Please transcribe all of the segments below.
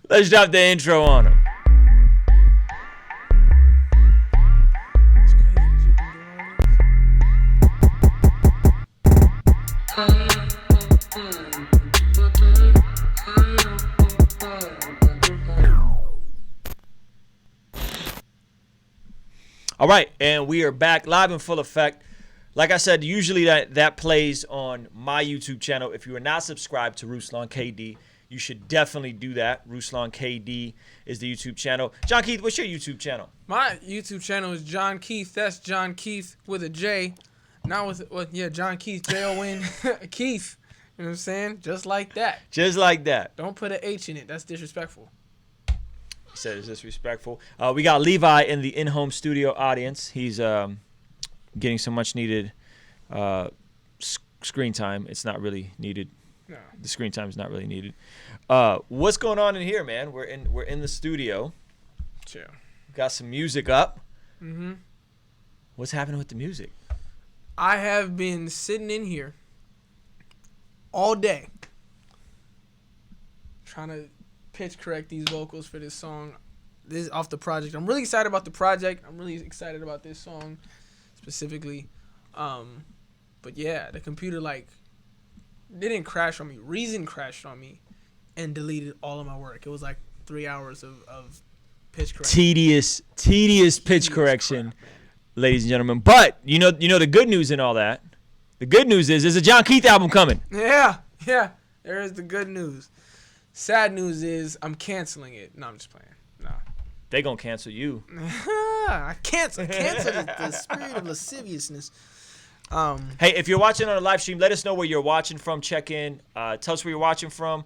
Let's drop the intro on him. All right, and we are back live in full effect. Like I said, usually that plays on my YouTube channel. If you are not subscribed to Ruslan KD, you should definitely do that. Ruslan KD is the YouTube channel. John Keith, what's your YouTube channel? My YouTube channel is John Keith. That's John Keith with a J. Not with John Keith, Jon Keith. You know what I'm saying? Just like that. Just like that. Don't put an H in it. That's disrespectful. He said it's disrespectful. We got Levi in the in-home studio audience. He's getting some much needed screen time. It's not really needed. No. The screen time is not really needed. What's going on in here, man? We're in the studio. Chill. Got some music up. Mm-hmm. What's happening with the music? I have been sitting in here all day trying to pitch correct these vocals for this song. This is off the project. I'm really excited about the project. I'm really excited about this song specifically. But yeah, the computer didn't crash on me. Reason crashed on me and deleted all of my work. It was like 3 hours of pitch correction. Tedious pitch correction, crap, ladies and gentlemen. But you know the good news in all that. The good news is there's a John Keith album coming. Yeah. There is the good news. Sad news is I'm canceling it. No, I'm just playing. No. They gonna cancel you. I cancel the spirit of lasciviousness. Hey, if you're watching on a live stream, let us know where you're watching from. Check in. Tell us where you're watching from.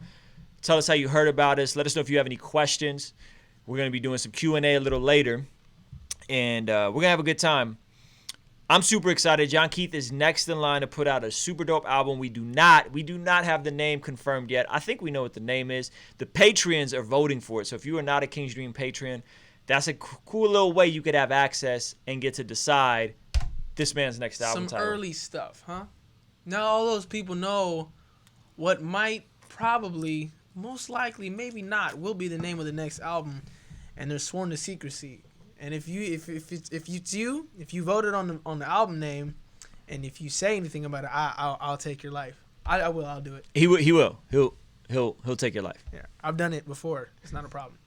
Tell us how you heard about us. Let us know if you have any questions. We're going to be doing some Q&A a little later. And we're going to have a good time. I'm super excited. John Keith is next in line to put out a super dope album. We do not have the name confirmed yet. I think we know what the name is. The Patreons are voting for it. So if you are not a King's Dream Patreon, that's a cool little way you could have access and get to decide this man's next album title. Some early stuff, huh? Now all those people know what might probably, most likely, maybe not, will be the name of the next album, and they're sworn to secrecy. And if you voted on the album name, and if you say anything about it, I'll take your life. I'll do it. He will. He'll take your life. Yeah, I've done it before. It's not a problem.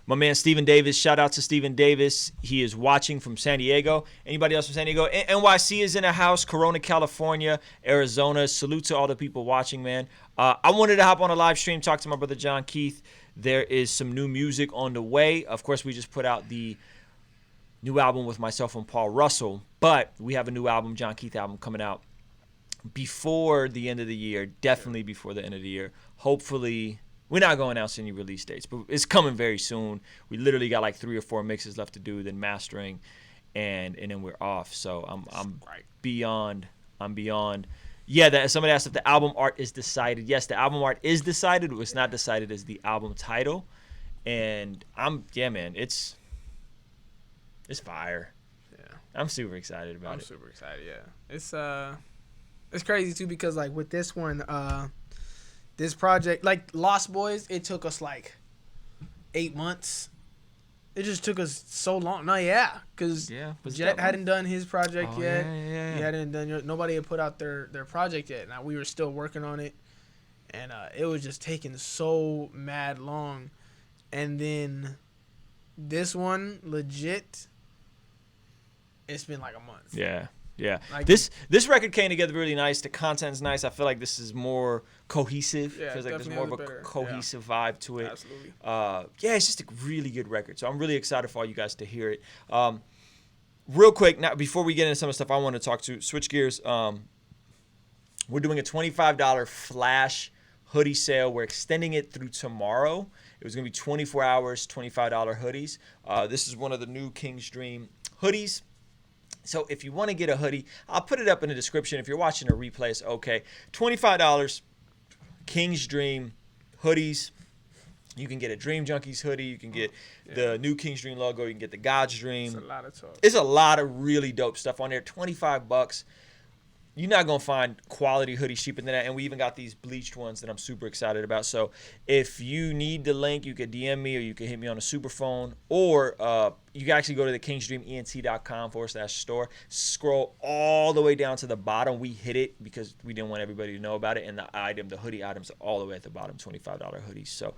My man Stephen Davis, shout out to Stephen Davis. He is watching from San Diego. Anybody else from San Diego? NYC is in the house. Corona, California, Arizona. Salute to all the people watching, man. I wanted to hop on a live stream, talk to my brother John Keith. There is some new music on the way. Of course, we just put out the new album with myself and Paul Russell. But we have a new album, John Keith album, coming out before the end of the year. Definitely before the end of the year. Hopefully. We're not going to announce any release dates, but it's coming very soon. We literally got like 3 or 4 mixes left to do, then mastering, and then we're off. So I'm beyond. Yeah, somebody asked if the album art is decided. Yes, the album art is decided. What's not decided is the album title, and man, it's fire. Yeah, I'm super excited about it. I'm super excited. Yeah, it's crazy too because like with this one, this project, like Lost Boys, it took us like 8 months. It just took us so long. No, yeah, because Jet hadn't done his project yet. Yeah. He hadn't done. Nobody had put out their project yet. Now we were still working on it, and it was just taking so mad long. And then this one, legit, it's been like a month. Yeah. Like, this record came together really nice. The content's nice. I feel like this is more cohesive. Yeah, feels like there's more of a cohesive vibe to it. Absolutely. It's just a really good record. So I'm really excited for all you guys to hear it. Real quick, now before we get into some of the stuff I want to talk to, switch gears. We're doing a $25 flash hoodie sale. We're extending it through tomorrow. It was going to be 24 hours, $25 hoodies. This is one of the new King's Dream hoodies. So if you want to get a hoodie, I'll put it up in the description. If you're watching a replay, it's okay. $25, King's Dream hoodies. You can get a Dream Junkies hoodie. You can get the new King's Dream logo. You can get the God's Dream. It's a lot of talk. It's a lot of really dope stuff on there. $25. you're not gonna find quality hoodies cheaper than that. And we even got these bleached ones that I'm super excited about. So if you need the link, you could DM me or you can hit me on a superphone, or you can actually go to the kingsdreament.com/store. Scroll all the way down to the bottom. We hit it because we didn't want everybody to know about it. And the hoodie items are all the way at the bottom, $25 hoodies. So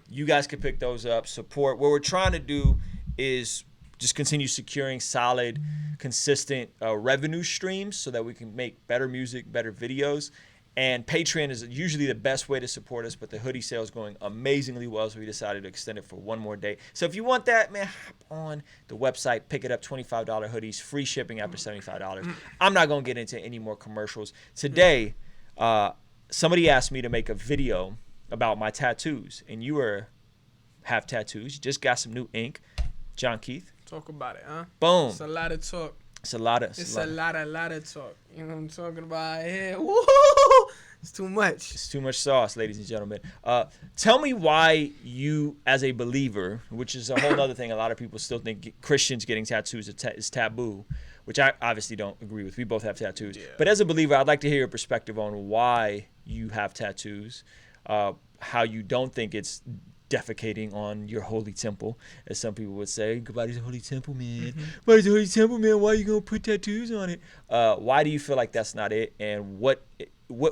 you guys can pick those up, support. What we're trying to do is just continue securing solid, consistent revenue streams so that we can make better music, better videos. And Patreon is usually the best way to support us, but the hoodie sale is going amazingly well, so we decided to extend it for one more day. So if you want that, man, hop on the website, pick it up, $25 hoodies, free shipping after $75. I'm not going to get into any more commercials. Today, somebody asked me to make a video about my tattoos, and you have tattoos. You just got some new ink. John Keith. Talk about it, huh? Boom. It's a lot of talk. It's a lot of talk. You know what I'm talking about here? Woo! It's too much. It's too much sauce, ladies and gentlemen. Tell me why you, as a believer, which is a whole other thing, a lot of people still think Christians getting tattoos is taboo, which I obviously don't agree with. We both have tattoos. Yeah. But as a believer, I'd like to hear your perspective on why you have tattoos, how you don't think it's defecating on your holy temple, as some people would say. Goodbye to holy temple, man. Goodbye to holy temple, man. Why are you gonna put tattoos on it? Why do you feel like that's not it? And what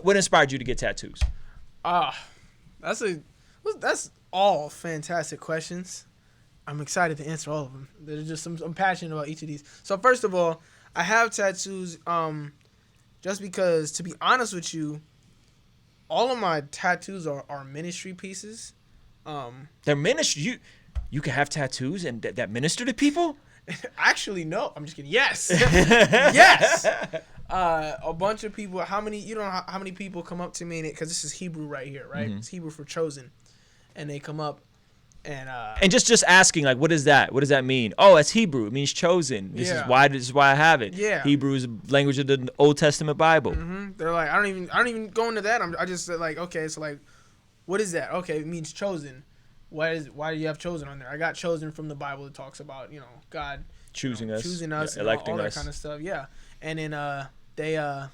inspired you to get tattoos? That's all fantastic questions. I'm excited to answer all of them. There's just I'm passionate about each of these. So first of all, I have tattoos just because, to be honest with you, all of my tattoos are ministry pieces. They're ministry. You can have tattoos and that minister to people? Actually, no. I'm just kidding. Yes. Yes. A bunch of people. How many people come up to me, because this is Hebrew right here, right? It's Hebrew for chosen, and they come up and just asking, like, what is that? What does that mean? Oh, it's Hebrew. It means chosen. This is why I have it. Yeah. Hebrew is the language of the Old Testament Bible. They're like, I don't even go into that. I just like, okay, so like, what is that? Okay, it means chosen. Why do you have chosen on there? I got chosen from the Bible. It talks about, God choosing us, electing all that us, kind of stuff. Yeah, and then they're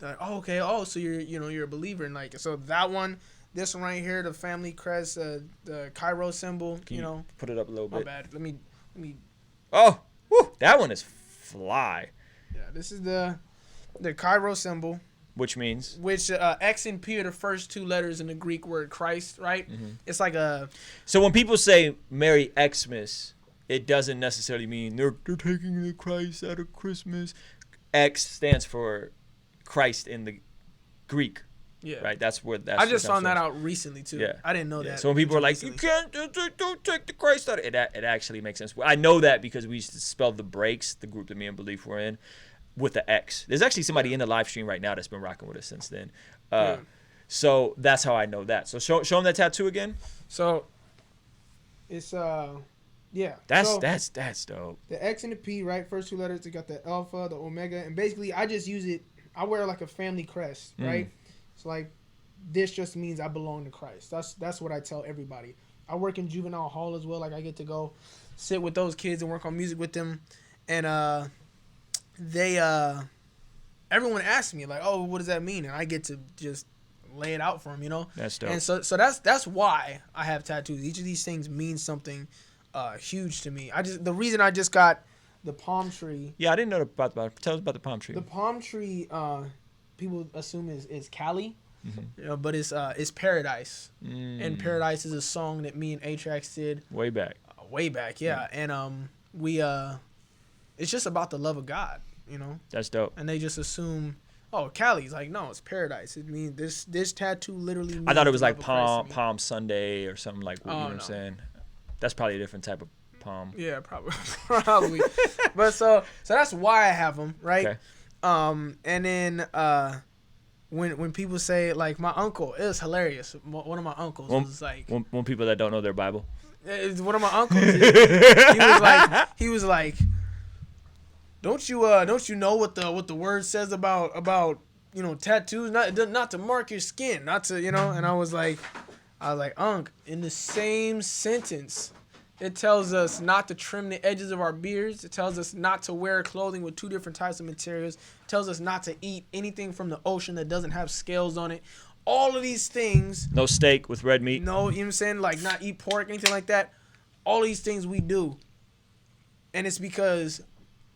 like, oh, okay, so you're a believer, and like, so that one, this one right here, the family crest, the Cairo symbol. Can you put it up a little bit? My bad. Let me. Oh, whew, that one is fly. Yeah, this is the Cairo symbol. Which means? X and P are the first two letters in the Greek word Christ, right? It's like a... So when people say Merry Xmas, it doesn't necessarily mean they're taking the Christ out of Christmas. X stands for Christ in the Greek. Yeah. Right? That's where that's... I just found that out recently, too. Yeah. I didn't know that. So when people are like, you can't, don't take the Christ out of it, it actually makes sense. I know that because we used to spell the breaks, the group that me and Belief were in, with the X. There's actually somebody in the live stream right now that's been rocking with us since then. So that's how I know that. So show them that tattoo again. So it's yeah. That's dope. The X and the P, right? First two letters. They got the alpha, the omega, and basically I just use it. I wear like a family crest, right? So like this just means I belong to Christ. That's what I tell everybody. I work in juvenile hall as well. Like I get to go sit with those kids and work on music with them, and everyone asks me like, oh, what does that mean? And I get to just lay it out for them, That's dope. And so that's why I have tattoos. Each of these things means something huge to me. The reason I just got the palm tree. Yeah, I didn't know about the. Tell us about the palm tree. The palm tree, people assume is Cali, but it's paradise. And Paradise is a song that me and A-Trax did way back. Yeah. And we it's just about the love of God. That's dope. And they just assume, oh, Cali's like, no, it's paradise. It means this tattoo literally means I thought it was like Palm Sunday or something like what I'm saying. That's probably a different type of palm. Yeah, probably. But so that's why I have them, right? Okay. And then when people say, like, my uncle, it was hilarious. One of my uncles was like, when people that don't know their Bible. One of my uncles, he was like, Don't you know what the word says about tattoos, not to mark your skin, not to, and I was like, Unc, in the same sentence It tells us not to trim the edges of our beards. It tells us not to wear clothing with 2 different types of materials. It tells us not to eat anything from the ocean that doesn't have scales on it. All of these things. No steak with red meat. No, you know what I'm saying? Like not eat pork, anything like that. All these things we do. And it's because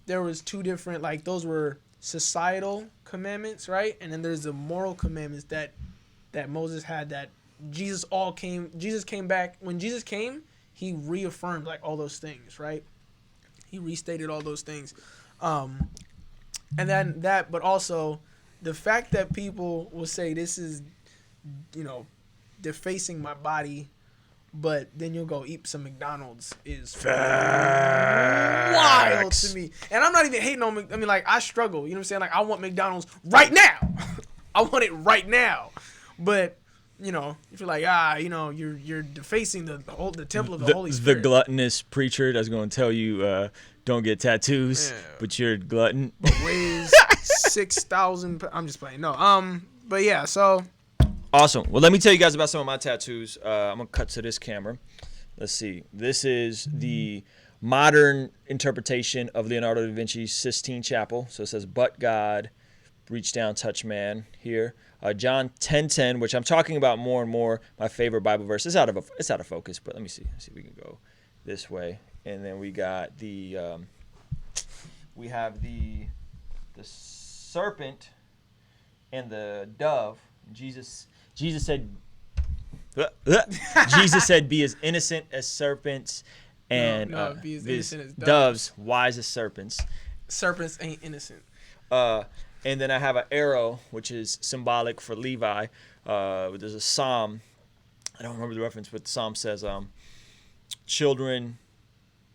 there was 2 different, like those were societal commandments, right? And then there's the moral commandments that Moses had that Jesus came back. When Jesus came, he reaffirmed like all those things, right? He restated all those things. And then but also the fact that people will say this is, defacing my body, but then you'll go eat some McDonald's is wild to me. And I'm not even hating on I mean, like, I struggle. You know what I'm saying? Like, I want McDonald's right now. I want it right now. But, if you're like, you're defacing the temple of the Holy Spirit. The gluttonous preacher that's going to tell you don't get tattoos, but you're a glutton. Weighs 6,000. I'm just playing. No. But yeah, so. Awesome. Well, let me tell you guys about some of my tattoos. I'm going to cut to this camera. Let's see. This is the modern interpretation of Leonardo da Vinci's Sistine Chapel. So it says, but God, reach down, touch man here. John 10:10, which I'm talking about more and more. My favorite Bible verse. It's out of focus, but let me see. Let's see if we can go this way. And then we got the serpent and the dove. Jesus said, be as innocent as serpents and be as innocent as doves, wise as serpents. Serpents ain't innocent. And then I have an arrow, which is symbolic for Levi. There's a psalm. I don't remember the reference, but the psalm says, children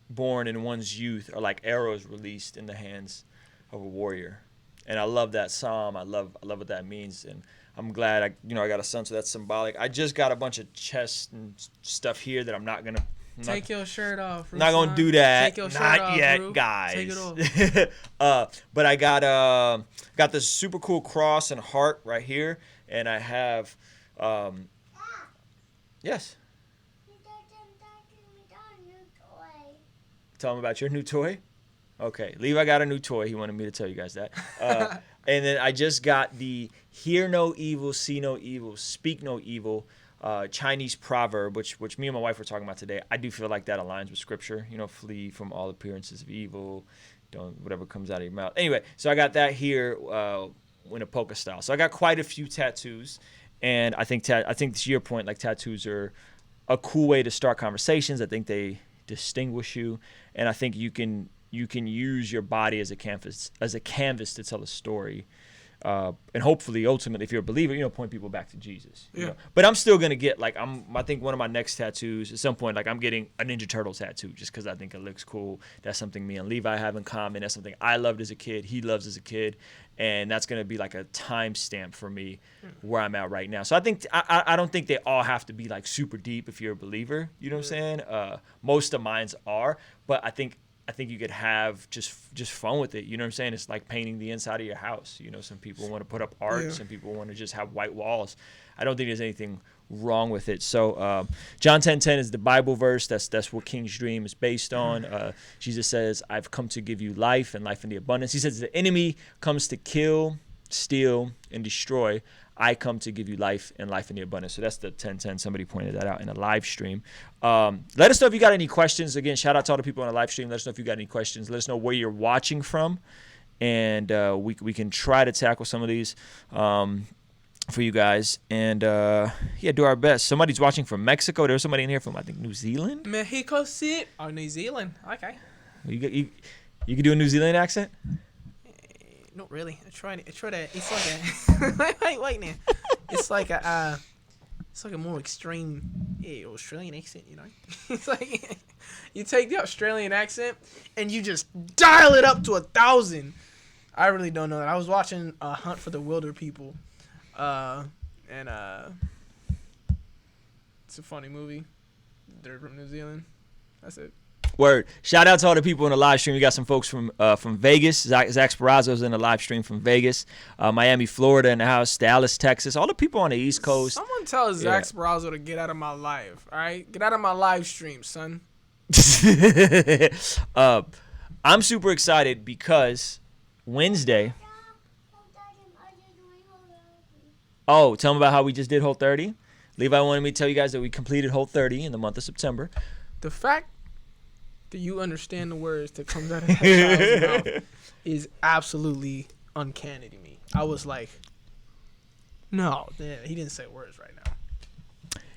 born in one's youth are like arrows released in the hands of a warrior. And I love that psalm. I love what that means. And I'm glad I got a son, so that's symbolic. I just got a bunch of chest and stuff here that I'm not gonna take your shirt off. Ruslan. Not gonna do that. Take your shirt not off, yet, Ru. guys. Take it off. But I got this super cool cross and heart right here, and I have yes. Tell him about your new toy. Okay, Levi got a new toy. He wanted me to tell you guys that. And then I just got the hear no evil, see no evil, speak no evil Chinese proverb, which me and my wife were talking about today. I do feel like that aligns with scripture. Flee from all appearances of evil. Don't whatever comes out of your mouth. Anyway, so I got that here in a polka style. So I got quite a few tattoos, and I think to your point, like tattoos are a cool way to start conversations. I think they distinguish you, and I think you can use your body as a canvas to tell a story, and hopefully, ultimately, if you're a believer, point people back to Jesus. Yeah. But I'm still gonna get I think one of my next tattoos at some point, like I'm getting a Ninja Turtle tattoo just because I think it looks cool. That's something me and Levi have in common. That's something I loved as a kid. He loves as a kid, and that's gonna be like a timestamp for me where I'm at right now. So I think I don't think they all have to be like super deep if you're a believer. You know what I'm saying? Most of mine's are, but I think you could have just fun with it. You know what I'm saying? It's like painting the inside of your house. Some people want to put up art. Yeah. Some people want to just have white walls. I don't think there's anything wrong with it. So John 10:10 is the Bible verse. That's what King's Dream is based on. Jesus says, I've come to give you life and life in the abundance. He says the enemy comes to kill, steal, and destroy. I come to give you life and life in the abundance. So that's the 10:10. Somebody pointed that out in a live stream. Let us know if you got any questions. Again, shout out to all the people on the live stream. Let us know if you got any questions. Let us know where you're watching from, and we can try to tackle some of these for you guys. And do our best. Somebody's watching from Mexico. There's somebody in here from I think New Zealand. Mexico City. Oh, New Zealand. Okay. You can do a New Zealand accent. Not really. I try that. It's like a wait now. It's like a more extreme Australian accent. It's like you take the Australian accent and you just dial it up to 1,000. I really don't know that. I was watching Hunt for the Wilder People, and it's a funny movie. They're from New Zealand. That's it. Word. Shout out to all the people in the live stream. We got some folks from Vegas. Zach Sparazzo's in the live stream from Vegas. Miami, Florida in the house. Dallas, Texas. All the people on the East Coast. Someone tell Zach Sparazzo to get out of my live. All right? Get out of my live stream, son. I'm super excited because Wednesday. Oh, tell them about how we just did Whole 30. Levi wanted me to tell you guys that we completed Whole 30 in the month of September. The fact that you understand the words that comes out of that child's mouth is absolutely uncanny to me. I was like, no, he didn't say words right now.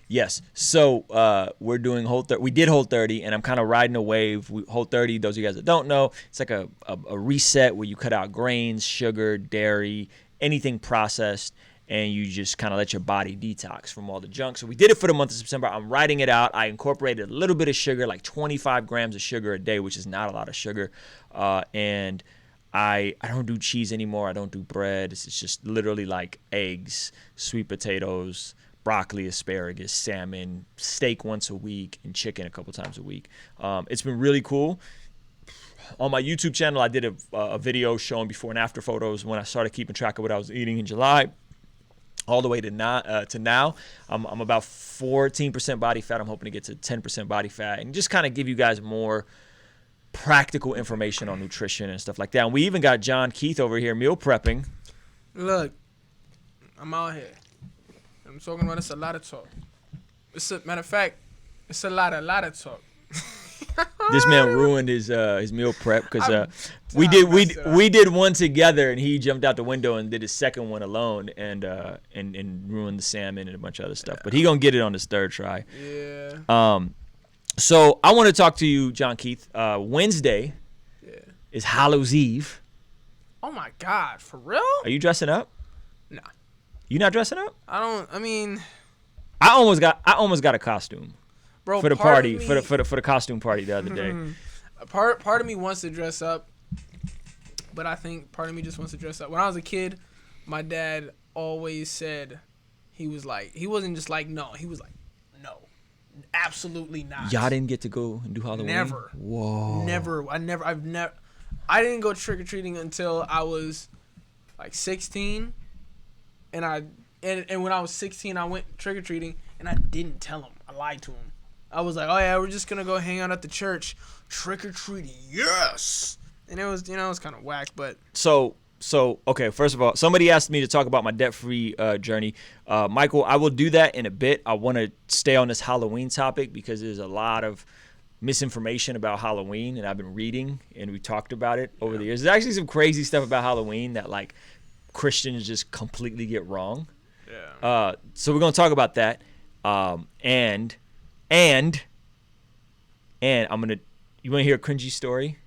Yes. So we're doing Whole 30. We did Whole 30, and I'm kind of riding a wave. Whole 30, those of you guys that don't know, it's like a reset where you cut out grains, sugar, dairy, anything processed, and you just kind of let your body detox from all the junk. So we did it for the month of September. I'm writing it out. I incorporated a little bit of sugar, like 25 grams of sugar a day, which is not a lot of sugar. And I don't do cheese anymore. I don't do bread. It's just literally like eggs, sweet potatoes, broccoli, asparagus, salmon, steak once a week, and chicken a couple times a week. It's been really cool. On my YouTube channel, I did a video showing before and after photos when I started keeping track of what I was eating in July. All the way to now, I'm about 14% body fat. I'm hoping to get to 10% body fat and just kind of give you guys more practical information on nutrition and stuff like that. And we even got John Keith over here meal prepping. Look, I'm out here. I'm talking about it's a lot of talk. Matter of fact, it's a lot of talk. This man ruined his meal prep because we did one together and he jumped out the window and did his second one alone and ruined the salmon and a bunch of other stuff. But he gonna get it on his third try. Yeah. So I want to talk to you, John Keith. Wednesday is Hallows Eve. Oh my God, for real? Are you dressing up? Nah. You not dressing up? I almost got a costume. Bro, for the party, for the costume party the other day. Part of me wants to dress up, but I think part of me just wants to dress up. When I was a kid, my dad always said he wasn't just like no, he was like no, absolutely not. Y'all didn't get to go and do Halloween? Never. Whoa. I didn't go trick or treating until I was like 16, and when I was 16, I went trick or treating, and I didn't tell him. I lied to him. I was like, oh yeah, we're just gonna go hang out at the church, trick or treating, yes. And it was, it was kind of whack, but. So okay. First of all, somebody asked me to talk about my debt-free journey. Michael, I will do that in a bit. I want to stay on this Halloween topic because there's a lot of misinformation about Halloween, and I've been reading and we talked about it over the years. There's actually some crazy stuff about Halloween that like Christians just completely get wrong. Yeah. So we're gonna talk about that, and I'm gonna. You want to hear a cringy story?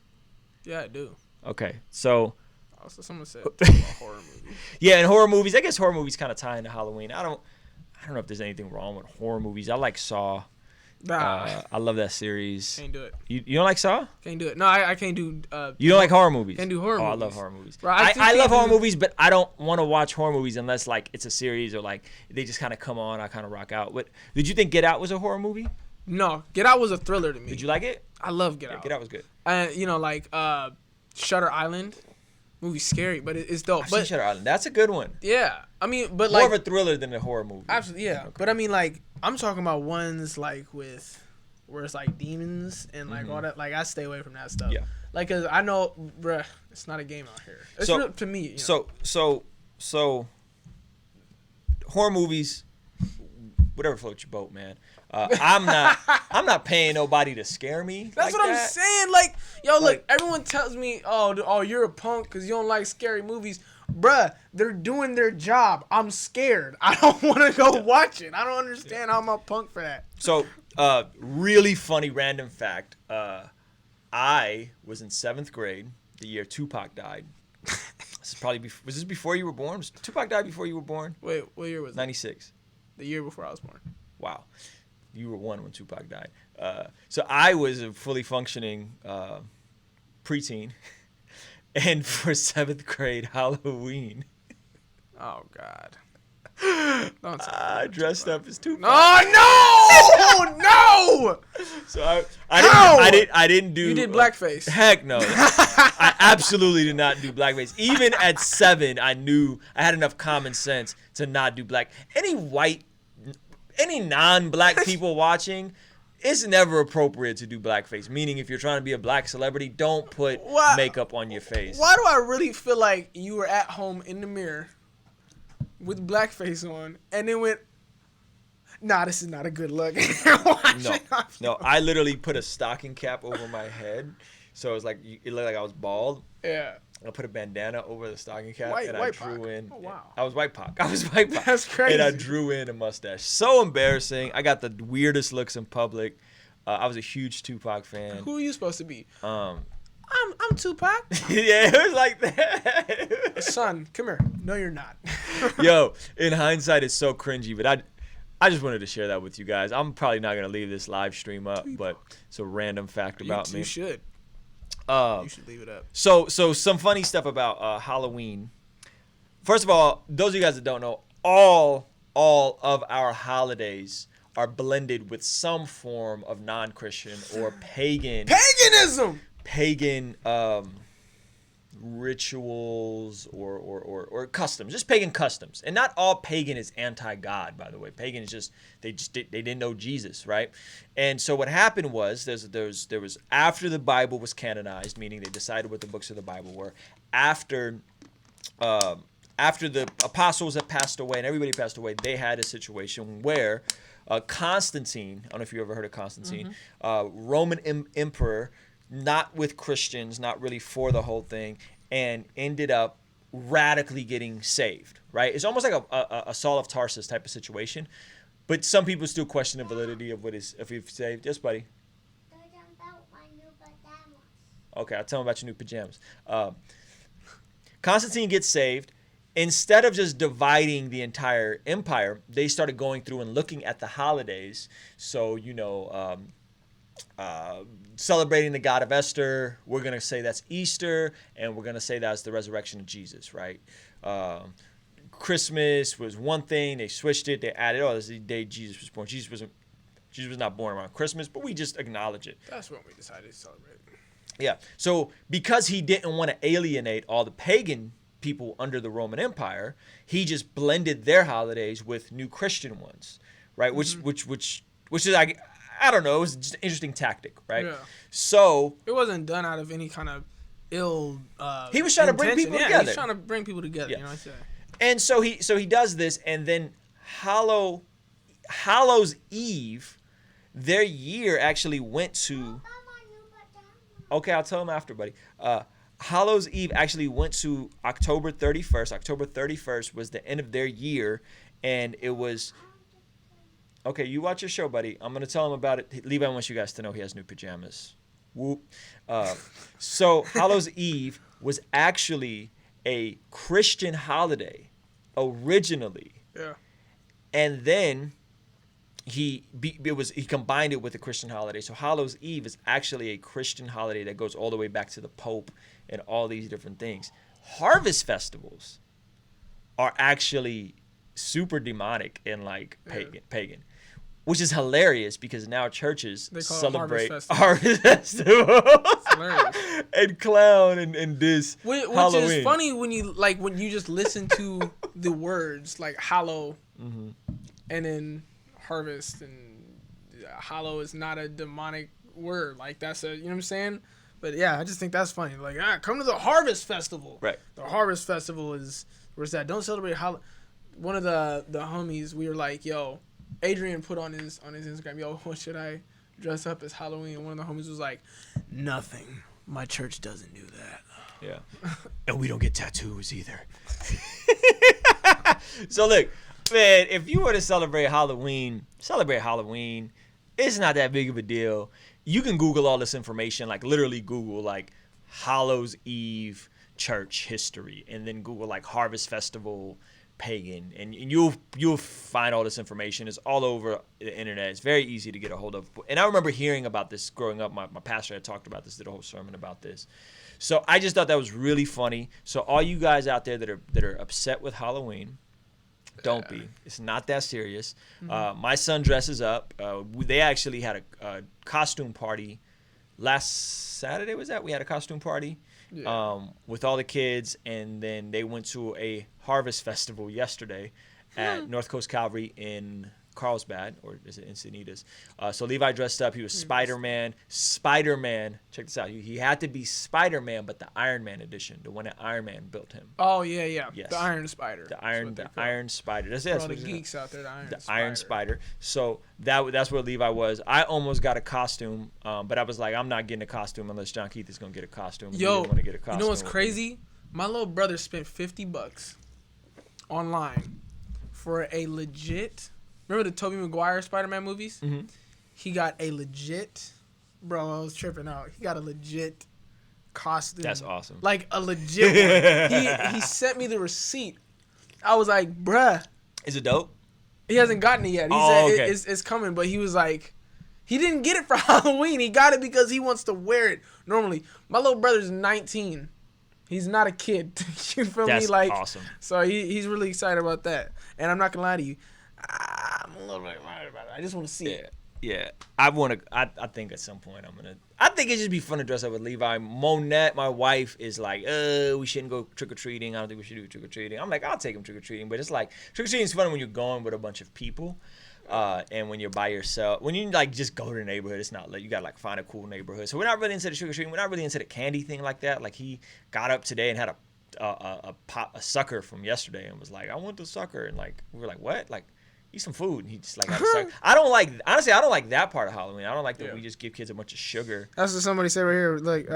Yeah, I do. Okay, so. Also, someone said about horror movies. Yeah, and horror movies. I guess horror movies kind of tie into Halloween. I don't know if there's anything wrong with horror movies. I like Saw. I love that series. Can't do it. You don't like Saw? Can't do it. No, I can't do. You don't like horror movies? Can't do horror movies. I love horror movies. Bro, I love horror movies, but I don't want to watch horror movies unless like it's a series or like they just kind of come on. I kind of rock out. What did you think? Get Out was a horror movie? No, Get Out was a thriller to me. Did you like it? I love Get Out. Get Out was good. Like Shutter Island. Movie's scary, but it's dope. I've seen Shutter Island. That's a good one. Yeah, I mean, but more like of a thriller than a horror movie. Absolutely, yeah. Okay. But I mean, like, I'm talking about ones like where it's like demons and like all that. Like, I stay away from that stuff. Yeah. Like, cause I know, bruh, it's not a game out here. It's real to me. So, horror movies, whatever floats your boat, man. I'm not paying nobody to scare me. That's what I'm saying. Like, yo, look, everyone tells me, oh, you're a punk because you don't like scary movies. Bruh, they're doing their job. I'm scared. I don't want to go watch it. I don't understand how I'm a punk for that. So, really funny random fact. I was in 7th grade the year Tupac died. This is probably was this before you were born? Was Tupac died before you were born? Wait, what year was it? 96. The year before I was born. Wow. You were 1 when Tupac died. So I was a fully functioning preteen. And for 7th grade Halloween. Oh, God. I dressed up as Tupac. Oh, no! No! So I didn't do... You did blackface. Heck no. I absolutely did not do blackface. Even at 7, I knew I had enough common sense to not do black. Any non-black people watching, it's never appropriate to do blackface. Meaning, if you're trying to be a black celebrity, don't put makeup on your face. Why do I really feel like you were at home in the mirror with blackface on and then went, nah, this is not a good look. No, I literally put a stocking cap over my head, so it was like it looked like I was bald. Yeah. I put a bandana over the stocking cap, and I drew in. Oh, wow. I was white Pac. That's crazy. And I drew in a mustache. So embarrassing. I got the weirdest looks in public. I was a huge Tupac fan. Who are you supposed to be? I'm Tupac. Yeah, it was like that. Son, come here. No, you're not. Yo, in hindsight, it's so cringy, but I just wanted to share that with you guys. I'm probably not gonna leave this live stream up, but it's a random fact about me. You should. You should leave it up. So some funny stuff about Halloween. First of all, those of you guys that don't know, all of our holidays are blended with some form of non-Christian or paganism, pagan rituals or customs, just pagan customs. And not all pagan is anti-God, by the way. Pagan is just they didn't know Jesus, right? And so what happened was there was after the Bible was canonized, meaning they decided what the books of the Bible were, after the apostles had passed away and everybody passed away, they had a situation where Constantine, I don't know if you ever heard of Constantine, Roman emperor, not with Christians, not really for the whole thing, and ended up radically getting saved, right? It's almost like a Saul of Tarsus type of situation, but some people still question the validity of if he's saved. Yes, buddy? Okay, I'll tell him about your new pajamas. Constantine gets saved. Instead of just dividing the entire empire, they started going through and looking at the holidays. So, celebrating the God of Esther, we're going to say that's Easter, and we're going to say that's the resurrection of Jesus, right? Christmas was one thing. They switched it. They added, this is the day Jesus was born. Jesus was not born around Christmas, but we just acknowledge it. That's when we decided to celebrate. Yeah. So because he didn't want to alienate all the pagan people under the Roman Empire, he just blended their holidays with new Christian ones, right? Which is like, I don't know, it was just an interesting tactic, right? Yeah. So it wasn't done out of any kind of ill. He was trying to bring people together. He was trying to bring people together. Yeah. You know what I'm saying? And so he does this, and then Hallows Eve, their year actually went to. Okay, I'll tell him after, buddy. Hallows Eve actually went to October 31st. October 31st was the end of their year, and it was. Okay, you watch your show, buddy. I'm going to tell him about it. Levi wants you guys to know he has new pajamas. Whoop. So Hallows Eve was actually a Christian holiday originally. Yeah. And then he combined it with a Christian holiday. So Hallows Eve is actually a Christian holiday that goes all the way back to the Pope and all these different things. Harvest festivals are actually super demonic and like pagan. Which is hilarious because now churches celebrate harvest festivals and clown and this Halloween. Which is funny when you just listen to the words like hallow and then harvest, and hallow is not a demonic word. Like that's you know what I'm saying? But yeah, I just think that's funny. Like, come to the harvest festival. Right. The harvest festival is where's that? Don't celebrate Halloween. One of the homies, we were like, yo, Adrian put on his Instagram, yo, what should I dress up as Halloween? And one of the homies was like, nothing. My church doesn't do that. Yeah. And we don't get tattoos either. So look, man, if you were to celebrate Halloween. It's not that big of a deal. You can Google all this information, like literally Google like Hallows Eve church history, and then Google like Harvest Festival pagan, and you'll find all this information. It's all over the internet. It's very easy to get a hold of. And I remember hearing about this growing up. My pastor had talked about this, did a whole sermon about this. So I just thought that was really funny. So all you guys out there that are upset with Halloween, don't be. It's not that serious. My son dresses up. They actually had a costume party last Saturday. Was that? We had a costume party. Yeah. With all the kids, and then they went to a harvest festival yesterday at North Coast Calvary in Carlsbad, or is it Encinitas? So Levi dressed up. He was Spider-Man. Spider-Man. Check this out. He had to be Spider-Man, but the Iron Man edition, the one that Iron Man built him. Oh yeah. Yes. The Iron Spider. The Iron Spider. That's For all the geeks out there. The Iron Spider. So that's where Levi was. I almost got a costume, but I was like, I'm not getting a costume unless John Keith is gonna get a costume. Yo, want to get a costume. You know what's crazy? My little brother spent $50 online for a legit. Remember the Tobey Maguire Spider-Man movies? Mm-hmm. He got a legit. Bro, I was tripping out. He got a legit costume. That's awesome. Like a legit one. He sent me the receipt. I was like, bruh. Is it dope? He hasn't gotten it yet. He said it's coming, but he was like, he didn't get it for Halloween. He got it because he wants to wear it normally. My little brother's 19. He's not a kid. You feel me? Like, awesome. So he's really excited about that. And I'm not gonna lie to you, I'm a little bit worried about it. I just want to see it. Yeah. I think at some point I think it'd just be fun to dress up with Levi. Monette, my wife, is like, we shouldn't go trick-or-treating. I don't think we should do trick-or-treating. I'm like, I'll take him trick-or-treating. But it's like, trick-or-treating is fun when you're going with a bunch of people. And when you're by yourself, when you like just go to the neighborhood, it's not like you gotta like find a cool neighborhood. So we're not really into the trick-or-treating. We're not really into the candy thing like that. Like he got up today and had a sucker from yesterday and was like, I want the sucker. And like, we were like, what? Like, eat some food. And he just like had a sucker. I don't like that part of Halloween. I don't like that we just give kids a bunch of sugar. That's what somebody said right here. Like,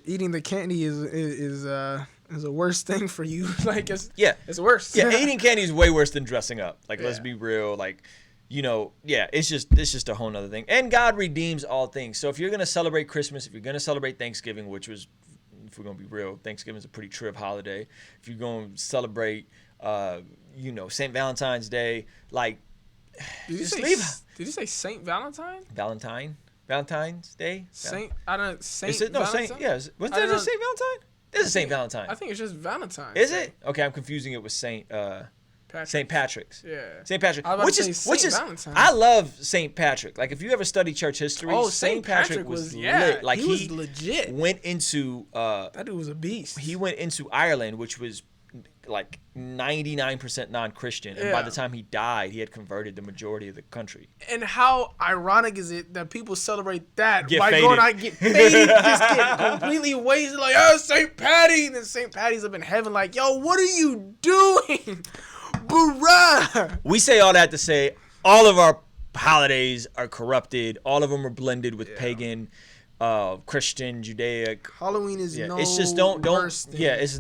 eating the candy is a worse thing for you. Like, it's worse. Yeah, eating candy is way worse than dressing up. Like, let's be real. Like, you know, it's just a whole nother thing. And God redeems all things. So if you're gonna celebrate Christmas, if you're gonna celebrate Thanksgiving, which was, if we're gonna be real, Thanksgiving's a pretty trib holiday. If you're gonna celebrate, St. Valentine's Day, like, did you say Saint Valentine? Valentine's Day? Saint Valentine? Wasn't that just Saint Valentine? This is Saint Valentine. I think it's just Valentine. Is it? Okay, I'm confusing it with St. Patrick's. Yeah. St. Patrick. Which is Valentine. I love St. Patrick. Like, if you ever study church history, St. Patrick was lit. Like, he was legit. Went into that dude was a beast. He went into Ireland, which was like 99% non-Christian, and by the time he died, he had converted the majority of the country. And how ironic is it that people celebrate that by going out, get faded, just get completely wasted, like, oh, St. Patty, and then St. Patty's up in heaven, like, yo, what are you doing, bruh? We say all that to say all of our holidays are corrupted. All of them are blended with pagan, Christian, Judaic. Halloween is it's just don't worse. It's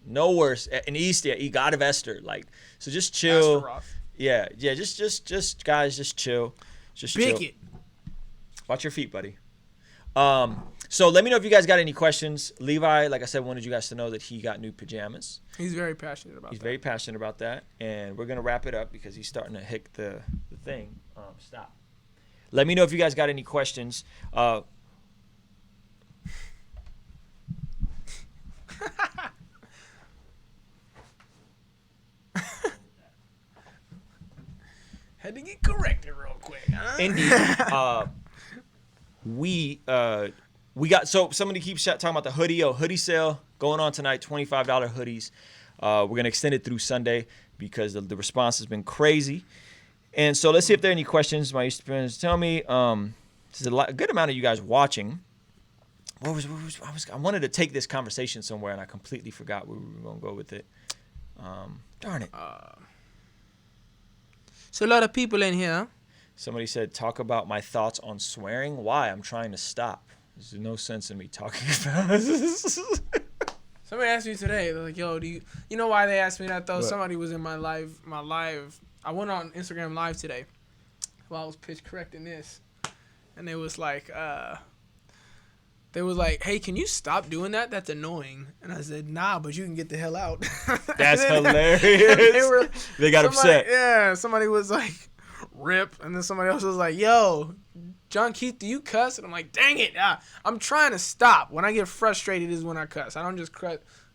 no worse. And Easter, God of Esther, like, so just chill. Just guys, just chill. Just chill. It. Watch your feet, buddy. So let me know if you guys got any questions. Levi, like I said, wanted you guys to know that he got new pajamas. He's very passionate about that. He's very passionate about that, and we're gonna wrap it up because he's starting to hit the thing. Stop. Let me know if you guys got any questions. Had to get corrected real quick, huh? Indeed. We got, so somebody keeps talking about the hoodie sale going on tonight, $25 hoodies. We're going to extend it through Sunday because the response has been crazy. And so let's see if there are any questions. My friends tell me, there's a good amount of you guys watching. I wanted to take this conversation somewhere and I completely forgot where we were going to go with it. Darn it. So a lot of people in here. Somebody said, talk about my thoughts on swearing. Why? I'm trying to stop. There's no sense in me talking about this. Somebody asked me today, they're like, yo, you know why they asked me that though? What? Somebody was in my live. I went on Instagram live today while I was pitch correcting this. And they was like, hey, can you stop doing that? That's annoying. And I said, nah, but you can get the hell out. That's hilarious. They got upset. Yeah, somebody was like, rip. And then somebody else was like, yo, John Keith, do you cuss? And I'm like, dang it. I'm trying to stop. When I get frustrated is when I cuss. I don't just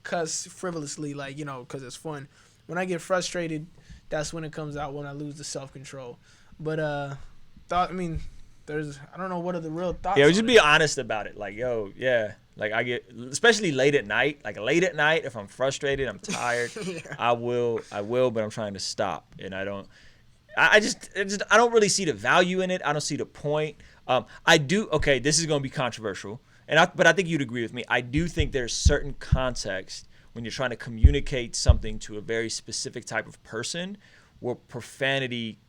cuss frivolously, like, because it's fun. When I get frustrated, that's when it comes out, when I lose the self-control. But, I don't know what are the real thoughts. Yeah, just be honest about it. Like, yo, yeah. Like, I get, especially late at night. Like, late at night, if I'm frustrated, I'm tired, I will, but I'm trying to stop. And I just I don't really see the value in it. I don't see the point. I do. Okay, this is going to be controversial, but I think you'd agree with me. I do think there's certain context when you're trying to communicate something to a very specific type of person, where profanity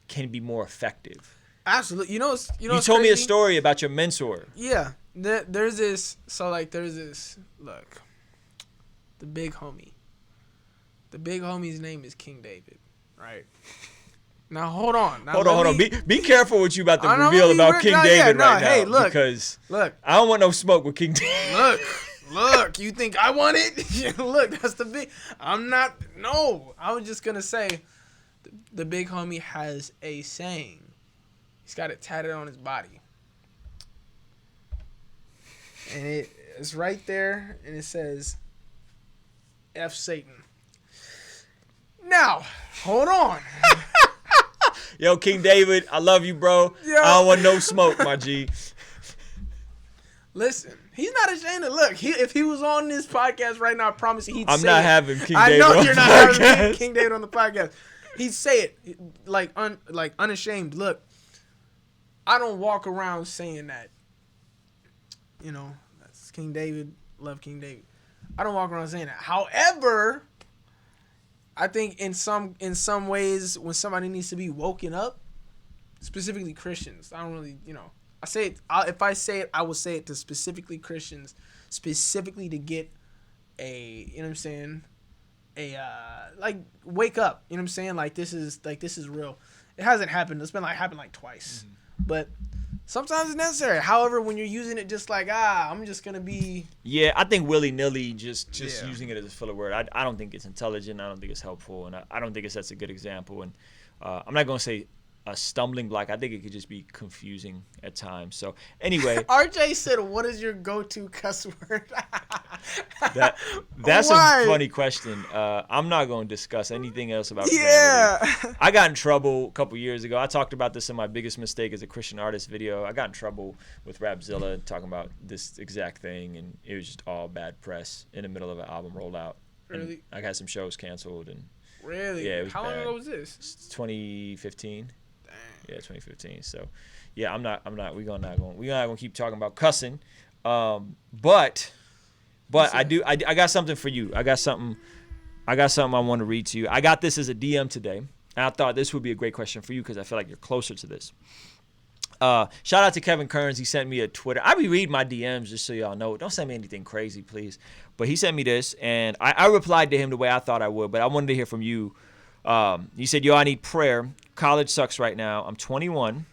can be more effective. Absolutely. You You told me a story about your mentor. Yeah. There's this. So like, there's this. Look, the big homie. The big homie's name is King David, right? Now hold on. Hold on. Be careful what you about to reveal about King David right now. Hey, look, because look. I don't want no smoke with King David. Look. You think I want it? Look, that's the big. I'm not. No, I was just gonna say, the big homie has a saying. He's got it tatted on his body, and it's right there, and it says, "F Satan." Now, hold on. Yo, King David, I love you, bro. Yo. I don't want no smoke, my G. Listen, he's not ashamed to look. If he was on this podcast right now, I promise you he'd say it. I'm not having King David on the podcast. I know you're not having King David on the podcast. He'd say it like unashamed. Look, I don't walk around saying that. You know, that's King David. Love King David. I don't walk around saying that. However, I think in some ways when somebody needs to be woken up, specifically Christians, I don't really, I say it. If I say it, I will say it to specifically Christians, specifically to get a, you know what I'm saying, like wake up. You know what I'm saying? Like this is real. It hasn't happened. It's been happened twice, but sometimes it's necessary. However, when you're using it just like, I'm just going to be... Yeah, I think willy-nilly just using it as a filler word. I don't think it's intelligent. I don't think it's helpful. And I don't think it sets a good example. And I'm not going to say a stumbling block. I think it could just be confusing at times. So, anyway... RJ said, what is your go-to cuss word? That's a funny question. I'm not going to discuss anything else about profanity. I got in trouble a couple years ago. I talked about this in my biggest mistake as a Christian artist video. I got in trouble with Rapzilla talking about this exact thing, and it was just all bad press in the middle of an album rollout. Really? And I got some shows canceled. And really? Yeah, it was How bad. long ago was this? It's 2015. Dang. Yeah, 2015. So, yeah, we're not gonna keep talking about cussing. But I got something for you. I got something I want to read to you. I got this as a DM today, and I thought this would be a great question for you because I feel like you're closer to this. Shout out to Kevin Kearns. He sent me a Twitter. I be reading my DMs just so y'all know. Don't send me anything crazy, please. But he sent me this, and I replied to him the way I thought I would, but I wanted to hear from you. You said, yo, I need prayer. College sucks right now. I'm 21.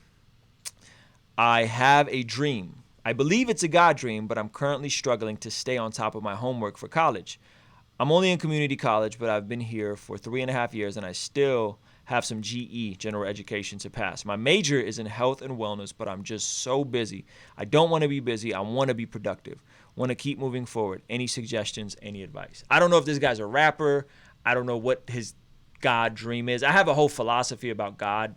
I have a dream. I believe it's a God dream, but I'm currently struggling to stay on top of my homework for college. I'm only in community college, but I've been here for 3.5 years, and I still have some GE, general education, to pass. My major is in health and wellness, but I'm just so busy. I don't want to be busy. I want to be productive. Want to keep moving forward. Any suggestions, any advice? I don't know if this guy's a rapper. I don't know what his God dream is. I have a whole philosophy about God,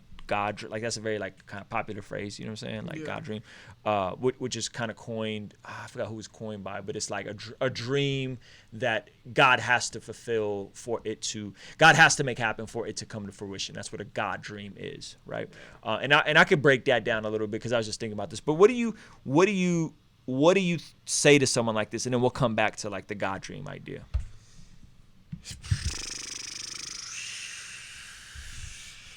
like that's a very kind of popular phrase, you know what I'm saying? Like yeah. God dream, which is kind of coined, I forgot who it was coined by, but it's like a dream that God has to fulfill God has to make happen for it to come to fruition. That's what a God dream is, right? And I could break that down a little bit because I was just thinking about this. But what do you say to someone like this? And then we'll come back to the God dream idea.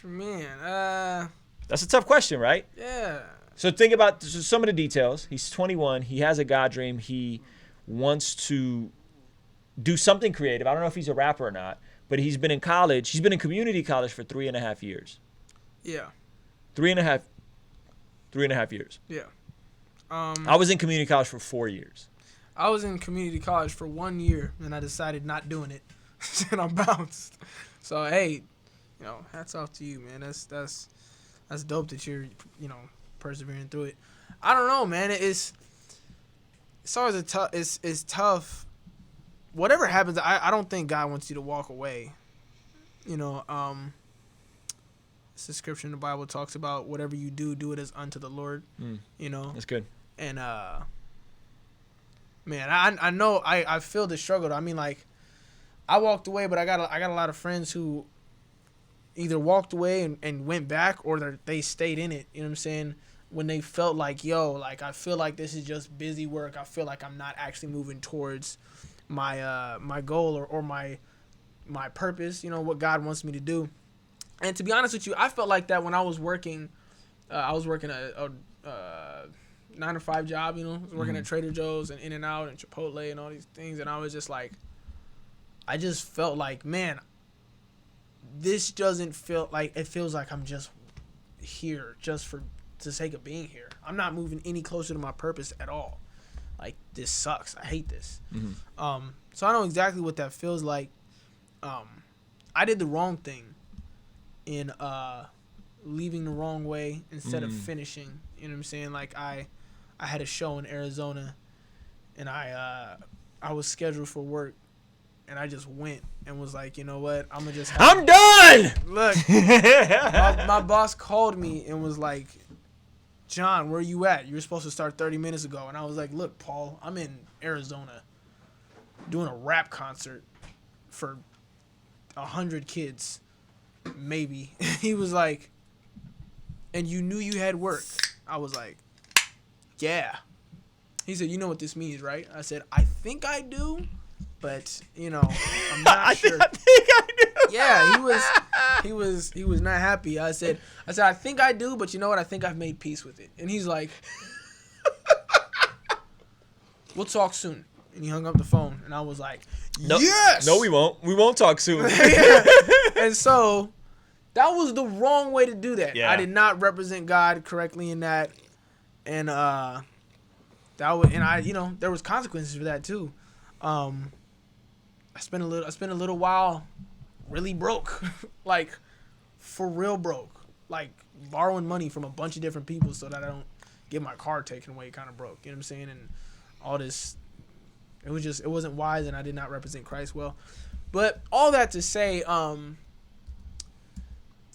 Man, that's a tough question, right? Yeah. So think about some of the details. He's 21. He has a God dream. He wants to do something creative. I don't know if he's a rapper or not, but he's been in college. He's been in community college for 3.5 years. Yeah. 3.5 years. Yeah. I was in community college for 4 years. I was in community college for 1 year, and I decided not doing it, and I bounced. So hey. Hats off to you, man. That's dope that you're, persevering through it. I don't know, man. It's always it's tough. Whatever happens, I don't think God wants you to walk away. It's the scripture in the Bible talks about whatever you do it as unto the Lord. That's good. And man, I know I feel the struggle. I mean, I walked away, but I got a lot of friends who, either walked away and went back, or they stayed in it. You know what I'm saying? When they felt like, yo, like I feel like this is just busy work. I feel like I'm not actually moving towards my my goal or my purpose. You know, what God wants me to do. And to be honest with you, I felt like that when I was working. I was working a 9-to-5 job. You know, I was working at Trader Joe's and In-N-Out and Chipotle and all these things, and I was just like, I just felt like, man, this doesn't feel like, it feels like I'm just here just for the sake of being here. I'm not moving any closer to my purpose at all. Like, this sucks. I hate this. So I know exactly what that feels like. I did the wrong thing in leaving the wrong way instead of finishing. You know what I'm saying? Like, I had a show in Arizona, and I was scheduled for work. And I just went and was like, you know what? I'm done! Look, my boss called me and was like, John, where you at? You were supposed to start 30 minutes ago. And I was like, look, Paul, I'm in Arizona doing a rap concert for 100 kids, maybe. He was like, and you knew you had work. I was like, yeah. He said, you know what this means, right? I said, I think I do. But, you know, I'm not sure. I think I do. Yeah, he was not happy. I said, I think I do, but you know what? I think I've made peace with it. And he's like, we'll talk soon. And he hung up the phone, and I was like, yes. No, we won't. We won't talk soon. And so that was the wrong way to do that. Yeah. I did not represent God correctly in that, and you know, there was consequences for that too. I spent a little while really broke, like for real broke, like borrowing money from a bunch of different people so that I don't get my car taken away, kind of broke. You know what I'm saying? And all this, it wasn't wise, and I did not represent Christ well. But all that to say,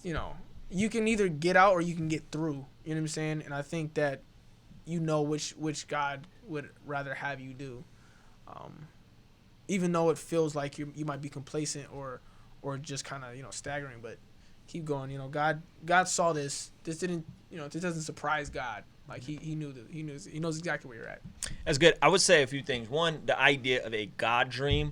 you know, you can either get out or you can get through. You know what I'm saying? And I think that you know which God would rather have you do. Even though it feels like you might be complacent or just kind of, you know, staggering, but keep going. You know, God saw this. This didn't, you know, this doesn't surprise God. Like he knows exactly where you're at. That's good. I would say a few things. One, the idea of a God dream,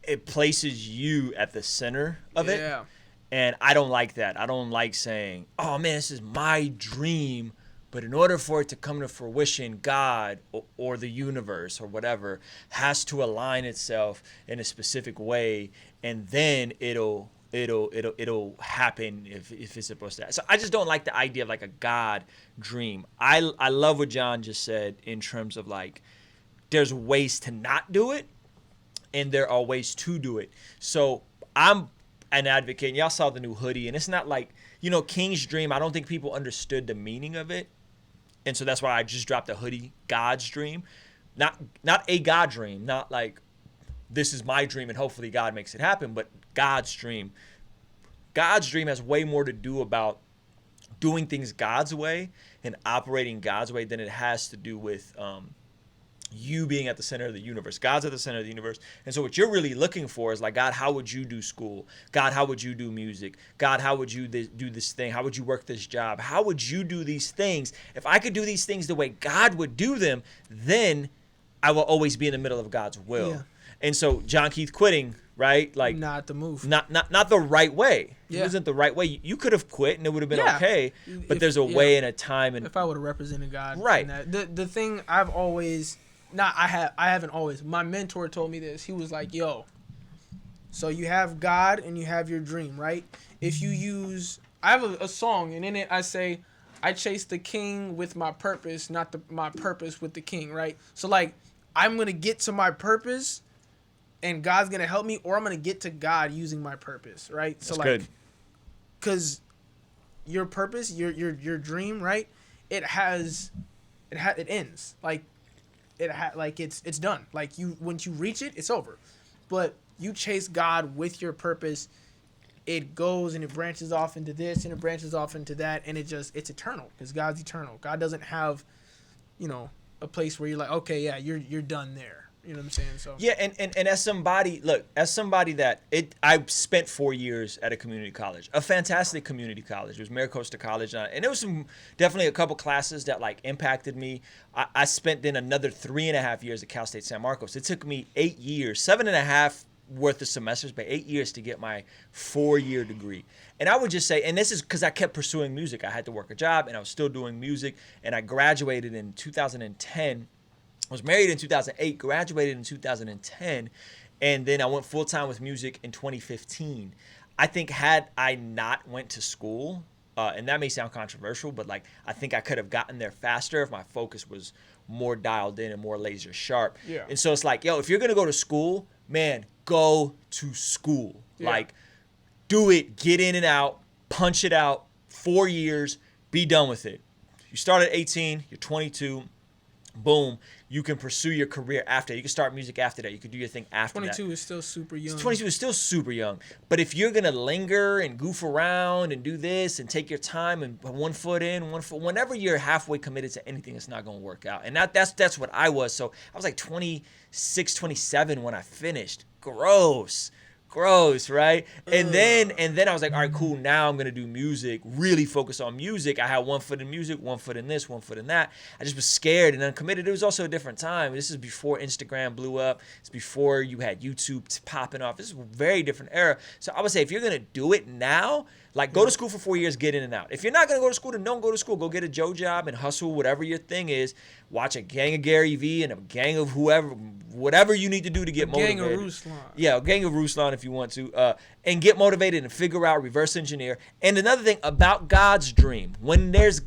it places you at the center of it. Yeah. And I don't like that. I don't like saying, oh man, this is my dream. But in order for it to come to fruition, God or the universe or whatever has to align itself in a specific way, and then it'll happen if it's supposed to. So I just don't like the idea of like a God dream. I love what John just said in terms of like there's ways to not do it, and there are ways to do it. So I'm an advocate. And y'all saw the new hoodie, and it's not like, you know, King's Dream. I don't think people understood the meaning of it. And so that's why I just dropped a hoodie, God's Dream. Not a God dream, not like this is my dream and hopefully God makes it happen, but God's dream. God's dream has way more to do about doing things God's way and operating God's way than it has to do with you being at the center of the universe. God's at the center of the universe. And so what you're really looking for is like, God, how would you do school? God, how would you do music? God, how would you do this thing? How would you work this job? How would you do these things? If I could do these things the way God would do them, then I will always be in the middle of God's will. Yeah. And so John Keith quitting, right? Like not the move. Not the right way. Yeah. It wasn't the right way. You could have quit and it would have been okay. But there's a way and a time. And if I would have represented God, right? In that. The thing I've always. I haven't always. My mentor told me this. He was like, yo, so you have God and you have your dream, right? If you use, I have a song, and in it I say, I chase the king with my purpose, not my purpose with the king, right? So like, I'm going to get to my purpose and God's going to help me, or I'm going to get to God using my purpose, right? So that's like, good. Because your purpose, your dream, right? It ends. Like, it's done. Like once you reach it, it's over. But you chase God with your purpose, it goes and it branches off into this and it branches off into that, and it's eternal because God's eternal. God doesn't have, you know, a place where you're like, okay, yeah, you're done there. You know what I'm saying? So Yeah, and as somebody, that I spent 4 years at a community college, a fantastic community college. It was Maricosta College, and there was definitely a couple classes that like impacted me. I spent then another 3.5 years at Cal State San Marcos. It took me 8 years, 7.5 worth of semesters, but 8 years to get my 4-year degree. And I would just say, and this is because I kept pursuing music. I had to work a job, and I was still doing music, and I graduated in 2010. I was married in 2008, graduated in 2010, and then I went full-time with music in 2015. I think had I not went to school, and that may sound controversial, but like I think I could have gotten there faster if my focus was more dialed in and more laser sharp. Yeah. And so it's like, yo, if you're going to go to school, man, go to school. Yeah. Like, do it, get in and out, punch it out, 4 years, be done with it. You start at 18, you're 22, boom, you can pursue your career after. You can start music after that. You can do your thing after 22 that. is still super young. 22 is still super young. But if you're going to linger and goof around and do this and take your time and put 1 foot in, 1 foot, whenever you're halfway committed to anything, it's not going to work out. And that's what I was. So I was like 26, 27 when I finished. Gross, right? And then I was like, all right, cool. Now I'm gonna do music. Really focus on music. I had 1 foot in music, 1 foot in this, 1 foot in that. I just was scared and uncommitted. It was also a different time. This is before Instagram blew up. It's before you had YouTube popping off. This is a very different era. So I would say if you're gonna do it now, like go to school for 4 years, get in and out. If you're not gonna go to school, then don't go to school. Go get a Joe job and hustle, whatever your thing is. Watch a gang of Gary Vee and a gang of whatever you need to do to get motivated. Gang of Ruslan. Yeah, a gang of Ruslan if you want to, and get motivated and figure out, reverse engineer. And another thing about God's dream, when there's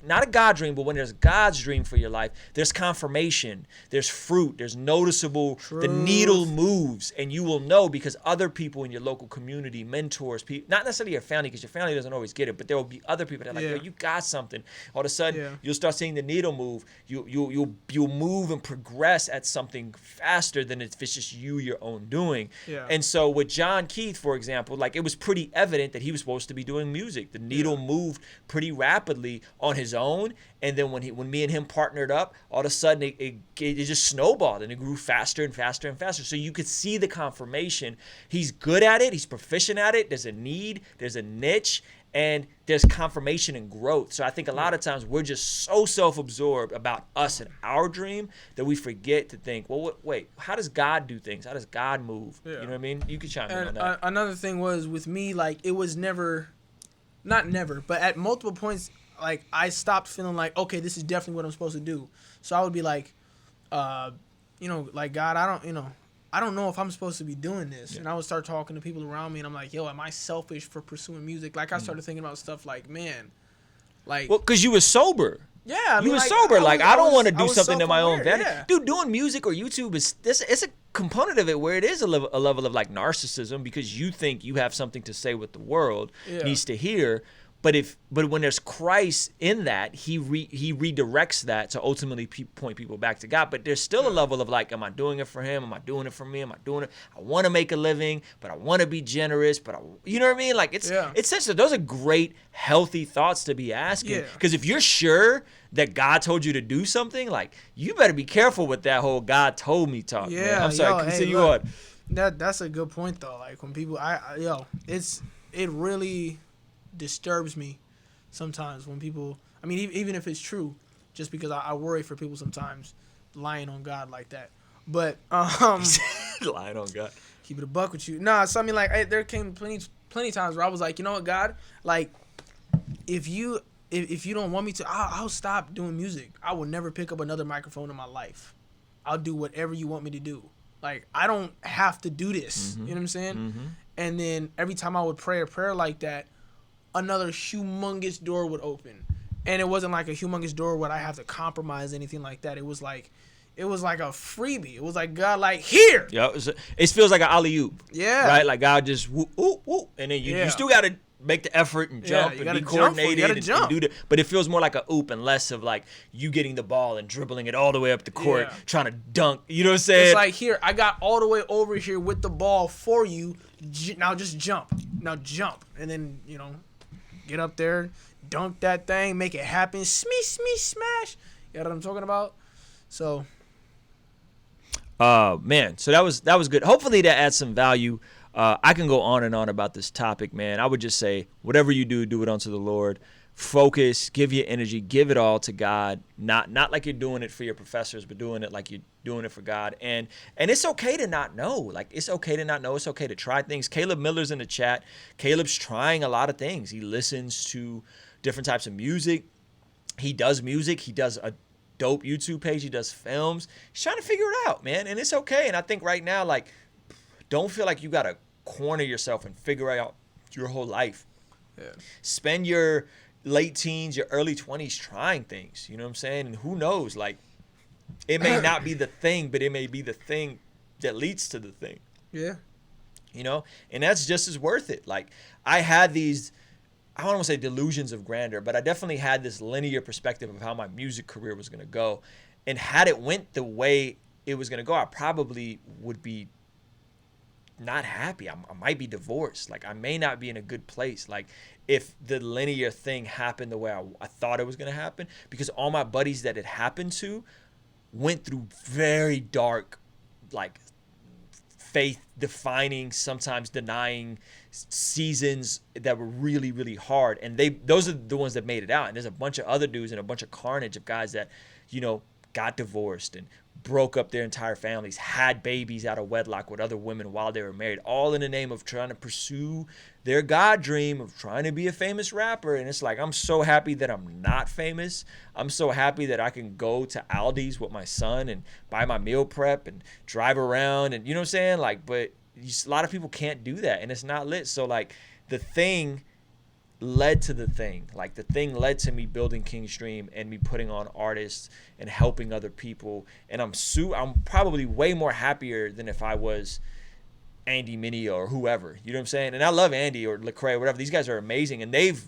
not a God dream, but when there's God's dream for your life, there's confirmation, there's fruit, there's noticeable, Truth. the needle moves, and you will know because other people in your local community, mentors, not necessarily your family, because your family doesn't always get it, but there will be other people that are like, yo, you got something. All of a sudden, you'll start seeing the needle move. You'll move and progress at something faster than if it's just your own doing. Yeah. And so with John Keith, for example, like it was pretty evident that he was supposed to be doing music. The needle moved pretty rapidly on his own, and then when me and him partnered up, all of a sudden it just snowballed and it grew faster and faster and faster. So you could see the confirmation. He's good at it. He's proficient at it. There's a need. There's a niche. And there's confirmation and growth. So I think a lot of times we're just so self-absorbed about us and our dream that we forget to think, well, wait, how does God do things? How does God move? Yeah. You know what I mean? You could chime in on that. Another thing was with me, like it was not never, but at multiple points, like I stopped feeling like, okay, this is definitely what I'm supposed to do. So I would be like, like God, I don't know if I'm supposed to be doing this. And I would start talking to people around me, and I'm like, yo, am I selfish for pursuing music? Like, I started thinking about stuff like, man, like... Well, because you were sober. Yeah, I mean, you were like, sober. I don't want to do something to my own self-aware, vanity. yeah. Dude, doing music or YouTube it's a component of it where it is a level of, like, narcissism because you think you have something to say what the world needs to hear. But when there's Christ in that, he redirects that to ultimately point people back to God. But there's still a level of like, am I doing it for him? Am I doing it for me? Am I doing it? I want to make a living, but I want to be generous. But you know what I mean? Like it's essentially those are great, healthy thoughts to be asking. Because if you're sure that God told you to do something, like you better be careful with that whole God told me talk. Yeah, man. I'm sorry. Continue on. That's a good point though. Like when people, it really disturbs me sometimes when people, I mean, even if it's true, just because I worry for people sometimes lying on God like that. But lying on God, keep it a buck with you. Nah, so I mean, like there came plenty times where I was like, you know what, God, like if you don't want me to, I'll stop doing music. I will never pick up another microphone in my life. I'll do whatever you want me to do. Like I don't have to do this. You know what I'm saying? Mm-hmm. And then every time I would pray a prayer like that, another humongous door would open. And it wasn't like a humongous door where I have to compromise anything like that. It was like a freebie. It was like God, like here. Yeah, it feels like an alley-oop. Yeah. Right? Like God just whoop, whoop, whoop. And then you still got to make the effort and jump and be coordinated and do that. But it feels more like a oop and less of like you getting the ball and dribbling it all the way up the court, trying to dunk. You know what I'm saying? It's like, here, I got all the way over here with the ball for you. Now just jump. Now jump. And then, get up there, dunk that thing, make it happen, smash. You know what I'm talking about? So, Man, so that was good. Hopefully that adds some value. I can go on and on about this topic, man. I would just say, whatever you do, do it unto the Lord. Focus, give your energy, give it all to God. Not like you're doing it for your professors, but doing it like you're doing it for God. And it's okay to not know. Like, it's okay to not know. It's okay to try things. Caleb Miller's in the chat. Caleb's trying a lot of things. He listens to different types of music. He does music. He does a dope YouTube page. He does films. He's trying to figure it out, man. And it's okay. And I think right now, like, don't feel like you got to corner yourself and figure out your whole life. Yeah. Spend your late teens, your early 20s trying things. You know what I'm saying? And who knows? Like, it may not be the thing, but it may be the thing that leads to the thing. Yeah. You know? And that's just as worth it. Like, I had these, I don't want to say delusions of grandeur, but I definitely had this linear perspective of how my music career was going to go. And had it went the way it was going to go, I probably would be not happy. I might be divorced. Like, I may not be in a good place. Like, if the linear thing happened the way I thought it was going to happen, because all my buddies that it happened to went through very dark, like, faith defining, sometimes denying seasons that were really, really hard. And those are the ones that made it out. And there's a bunch of other dudes and a bunch of carnage of guys that, you know, got divorced and broke up their entire families, had babies out of wedlock with other women while they were married, all in the name of trying to pursue their God dream of trying to be a famous rapper. And it's like, I'm so happy that I'm not famous. I'm so happy that I can go to Aldi's with my son and buy my meal prep and drive around, and you know what I'm saying? Like, but a lot of people can't do that, and it's not lit. So like, the thing led to the thing. Like, the thing led to me building King's Dream and me putting on artists and helping other people. And I'm probably way more happier than if I was Andy Mineo or whoever. You know what I'm saying? And I love Andy or Lecrae or whatever. These guys are amazing, and if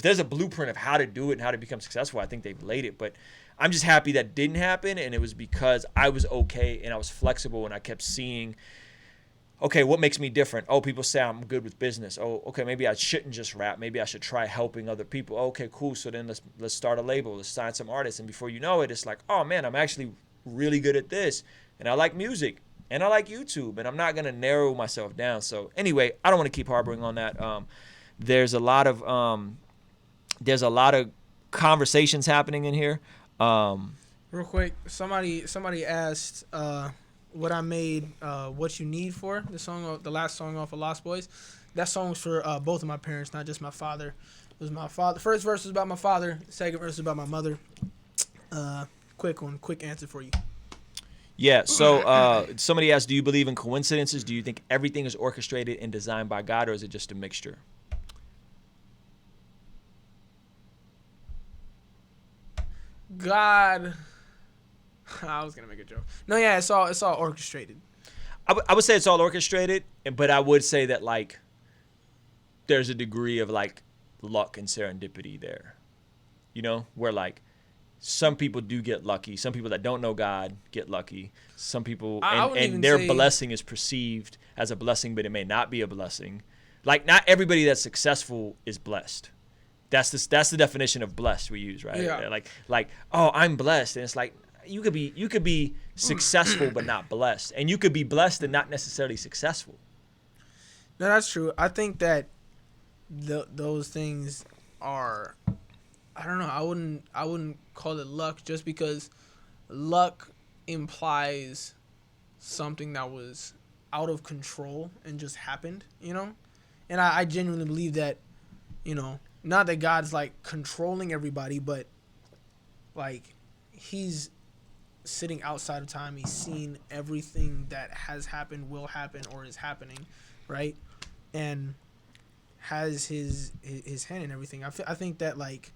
there's a blueprint of how to do it and how to become successful, I think they've laid it. But I'm just happy that didn't happen, and it was because I was okay and I was flexible and I kept seeing, okay, what makes me different? Oh, people say I'm good with business. Oh, okay, maybe I shouldn't just rap. Maybe I should try helping other people. Okay, cool. So then let's start a label. Let's sign some artists. And before you know it, it's like, oh man, I'm actually really good at this. And I like music. And I like YouTube. And I'm not going to narrow myself down. So anyway, I don't want to keep harboring on that. There's a lot of conversations happening in here. Real quick, somebody asked what I made What You Need for, the last song off of Lost Boys. That song's for both of my parents, not just my father. It was my father. First verse was about my father, second verse was about my mother. Quick answer for you. Yeah, so somebody asked, do you believe in coincidences? Do you think everything is orchestrated and designed by God, or is it just a mixture? God, I was gonna make a joke. No, yeah, it's all orchestrated. I would say it's all orchestrated, but I would say that, like, there's a degree of, like, luck and serendipity there, you know, where, like, some people do get lucky. Some people that don't know God get lucky. Some people, and their blessing is perceived as a blessing, but it may not be a blessing. Like, not everybody that's successful is blessed. That's the definition of blessed we use, right? Yeah. Like, oh, I'm blessed, and it's like, you could be successful but not blessed, and you could be blessed and not necessarily successful. No, that's true. I think that those things are, I don't know. I wouldn't call it luck, just because luck implies something that was out of control and just happened, you know? And I genuinely believe that, you know, not that God's like controlling everybody, but like he's sitting outside of time. He's seen everything that has happened, will happen, or is happening, right? And has his hand in everything. I think that, like,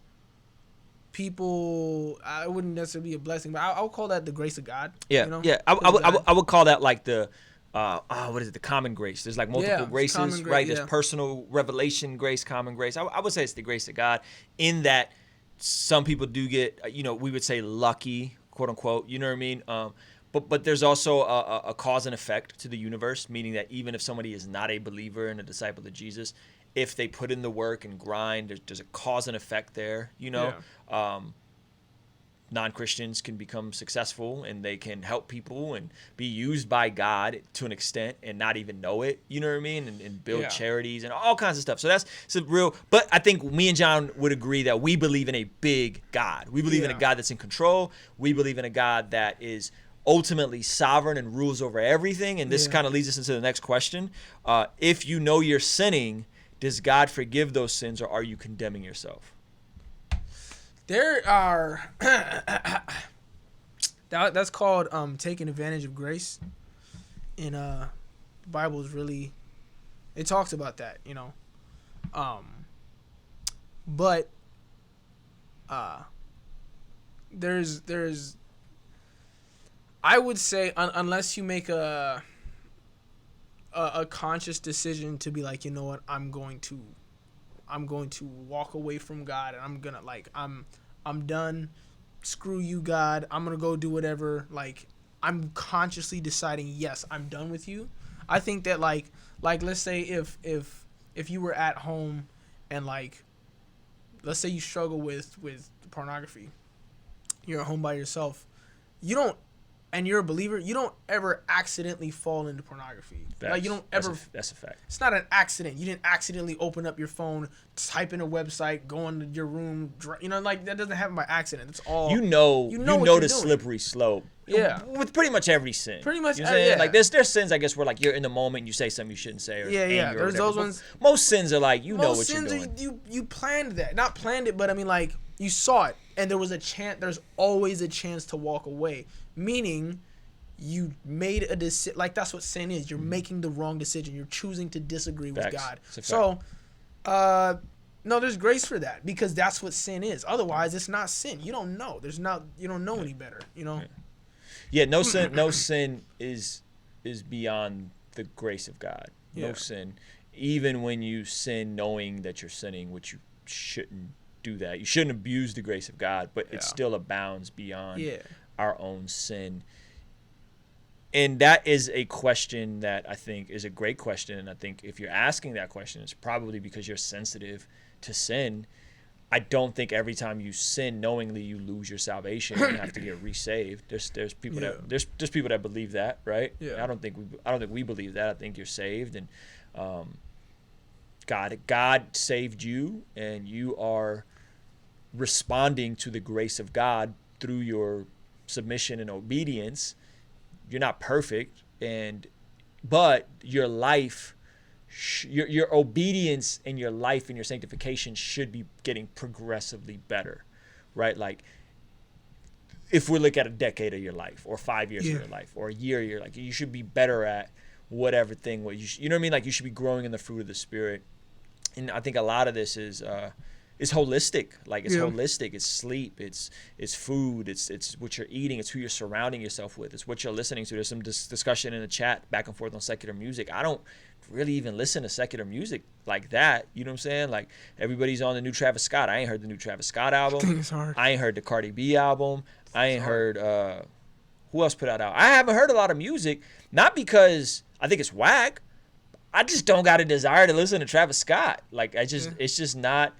people, I wouldn't necessarily be a blessing, but I'll call that the grace of God. Yeah, you know? yeah. I would call that like the what is it? The common grace. There's like multiple graces, right? There's personal revelation grace, common grace. I would say it's the grace of God, in that some people do get, you know, we would say lucky, quote unquote. You know what I mean? But there's also a cause and effect to the universe, meaning that even if somebody is not a believer and a disciple of Jesus, if they put in the work and grind, there's a cause and effect there, you know? Yeah. non-Christians can become successful and they can help people and be used by God to an extent and not even know it, you know what I mean? And build charities and all kinds of stuff. So that's real. But I think me and John would agree that we believe in a big God. We believe in a God that's in control. We believe in a God that is ultimately sovereign and rules over everything. And this kind of leads us into the next question. If you know you're sinning, does God forgive those sins, or are you condemning yourself? There are that's called taking advantage of grace. And the Bible is really, it talks about that, you know. But there's I would say unless you make a conscious decision to be like, you know what, I'm going to walk away from God, and I'm gonna, like, I'm done. Screw you, God. I'm gonna go do whatever. Like, I'm consciously deciding, yes, I'm done with you. I think that like let's say if you were at home and, like, let's say you struggle with pornography, you're at home by yourself, and you're a believer, you don't ever accidentally fall into pornography. Like, you don't ever. That's a fact. It's not an accident. You didn't accidentally open up your phone, type in a website, go into your room. You know, like, that doesn't happen by accident. It's all. You know the slippery slope. Yeah. With pretty much every sin. Pretty much. You know what I'm saying? Like, there's sins, I guess, where, like, you're in the moment, you say something you shouldn't say. Or anger. There's those ones. Most sins are like, you know what you're doing. You planned that. Not planned it, but I mean, like, you saw it, and there was a chance. There's always a chance to walk away. Meaning, you made a decision. Like, that's what sin is. You're making the wrong decision. You're choosing to disagree with God. So, no, there's grace for that, because that's what sin is. Otherwise, it's not sin. You don't know. You don't know any better. You know. Yeah. No sin. No sin is beyond the grace of God. No sin. Even when you sin, knowing that you're sinning, which you shouldn't do that. You shouldn't abuse the grace of God, but it still abounds beyond our own sin. And that is a question that I think is a great question. And I think if you're asking that question, it's probably because you're sensitive to sin. I don't think every time you sin knowingly you lose your salvation and have to get resaved. There's people there's people that believe that, right? Yeah. I don't think we believe that. I think you're saved, and God saved you, and you are responding to the grace of God through your submission and obedience. You're not perfect, but your life, your obedience and your life and your sanctification should be getting progressively better, right? Like, if we look at a decade of your life, or 5 years of your life, or a year of your life, you should be better at whatever thing. You know what I mean? Like, you should be growing in the fruit of the Spirit. And I think a lot of this is holistic. Like, it's holistic. It's sleep. It's food. It's what you're eating. It's who you're surrounding yourself with. It's what you're listening to. There's some discussion in the chat back and forth on secular music. I don't really even listen to secular music like that. You know what I'm saying? Like, everybody's on the new Travis Scott. I ain't heard the new Travis Scott album. It's hard. I ain't heard the Cardi B album. I ain't heard who else put out album. I haven't heard a lot of music, not because I think it's whack. I just don't got a desire to listen to Travis Scott. Like, it's just not.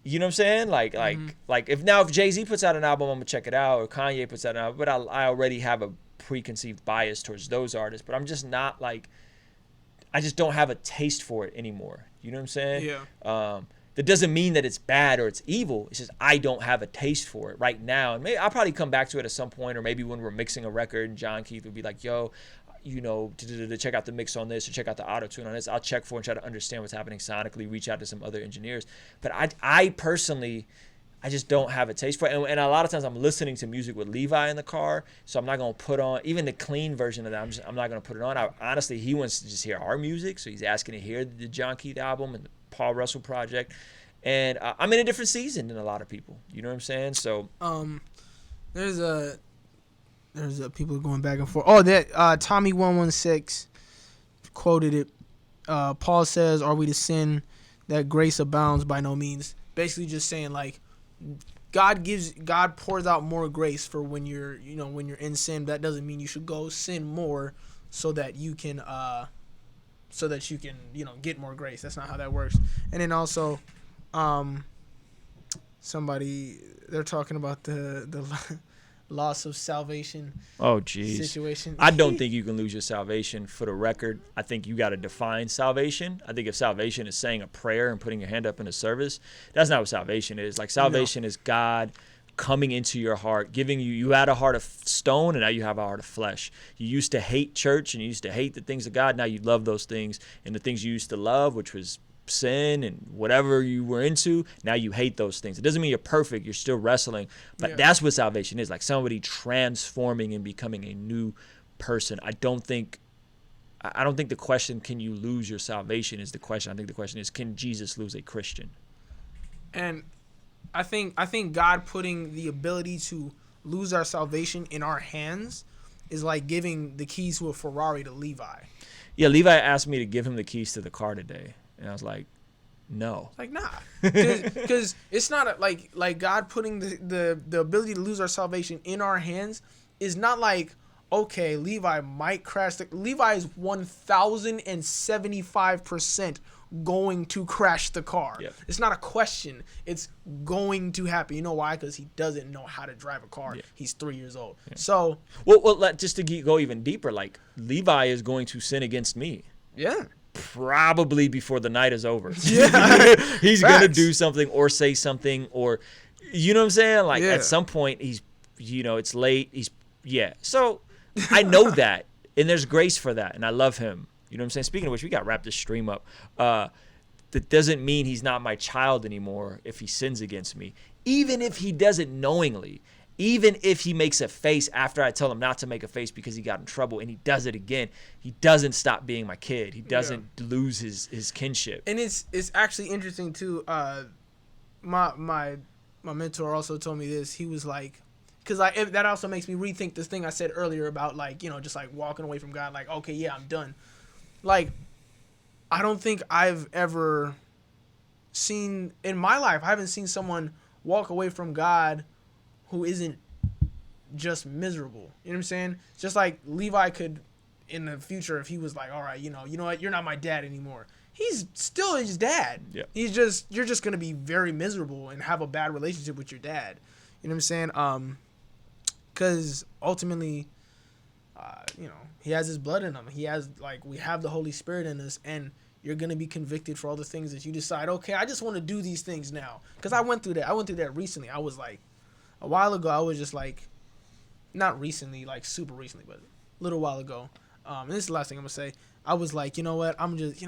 You know what I'm saying? Like if Jay-Z puts out an album, I'm gonna check it out, or Kanye puts out an album, but I already have a preconceived bias towards those artists. But I'm just not, like, I just don't have a taste for it anymore. You know what I'm saying? Yeah. That doesn't mean that it's bad or it's evil. It's just I don't have a taste for it right now. And maybe I'll probably come back to it at some point, or maybe when we're mixing a record and John Keith would be like, yo, you know, to check out the mix on this, or check out the auto tune on this. I'll check for and try to understand what's happening sonically, reach out to some other engineers. But I personally, I just don't have a taste for it. And a lot of times I'm listening to music with Levi in the car, so I'm not going to put on, even the clean version of that, I'm not going to put it on. Honestly, he wants to just hear our music, so he's asking to hear the John Keith album and the Paul Russell project. And I'm in a different season than a lot of people. You know what I'm saying? So there's people going back and forth. Oh, that Tommy116 quoted it. Paul says, "Are we to sin that grace abounds? By no means." Basically, just saying, like, God pours out more grace for when you're in sin. That doesn't mean you should go sin more so that you can get more grace. That's not how that works. And then also, they're talking about the loss of salvation situation. I don't think you can lose your salvation. For the record, I think you got to define salvation. I think if salvation is saying a prayer and putting your hand up in a service, that's not what salvation is. Like, salvation is God coming into your heart, giving you had a heart of stone and now you have a heart of flesh. You used to hate church and you used to hate the things of God. Now you love those things, and the things you used to love, which was sin and whatever you were into, now you hate those things. It doesn't mean you're perfect, you're still wrestling, but that's what salvation is, like somebody transforming and becoming a new person. I don't think the question, can you lose your salvation, is the question. I think the question is, can Jesus lose a Christian? And I think God putting the ability to lose our salvation in our hands is like giving the keys to a Ferrari to Levi. Yeah, Levi asked me to give him the keys to the car today. And I was like, no. Like, nah. Because it's not like God putting the ability to lose our salvation in our hands is not like, okay, Levi might crash. Levi is 1,075% going to crash the car. Yep. It's not a question. It's going to happen. You know why? Because he doesn't know how to drive a car. Yeah. He's 3 years old. Yeah. So. Well, just to go even deeper, like, Levi is going to sin against me. Yeah. Probably before the night is over. Yeah. He's going to do something or say something, or, you know what I'm saying? Like, at some point, he's, it's late. So I know that, and there's grace for that, and I love him. You know what I'm saying? Speaking of which, we got to wrap this stream up. That doesn't mean he's not my child anymore if he sins against me. Even if he does it knowingly, even if he makes a face after I tell him not to make a face because he got in trouble, and he does it again, he doesn't stop being my kid. He doesn't lose his kinship. And it's actually interesting too. My mentor also told me this. He was like, because that also makes me rethink this thing I said earlier about, like, just like walking away from God. Like, okay, yeah, I'm done. Like, I don't think I've ever seen in my life, I haven't seen someone walk away from God who isn't just miserable. You know what I'm saying? Just like Levi could, in the future, if he was like, all right, you know what, you're not my dad anymore. He's still his dad. Yeah. You're just going to be very miserable and have a bad relationship with your dad. You know what I'm saying? Because ultimately, he has his blood in him. He has, like, we have the Holy Spirit in us, and you're going to be convicted for all the things that you decide, okay, I just want to do these things now. Because I went through that recently. I was like, a while ago, I was just like, not recently, like super recently, but a little while ago. And this is the last thing I'm going to say. I was like, I'm just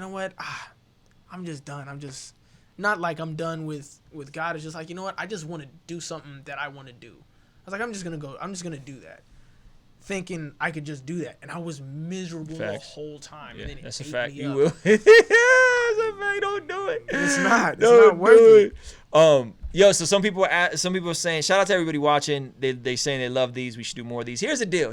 done. I'm just, not like I'm done with God. It's just like, I just want to do something that I want to do. I was like, I'm just going to do that. Thinking I could just do that, and I was miserable the whole time. Yeah, and then that's a fact. You will. That's a fact. Don't do it. It's not worth it. So some people are saying, shout out to everybody watching. They saying they love these. We should do more of these. Here's the deal.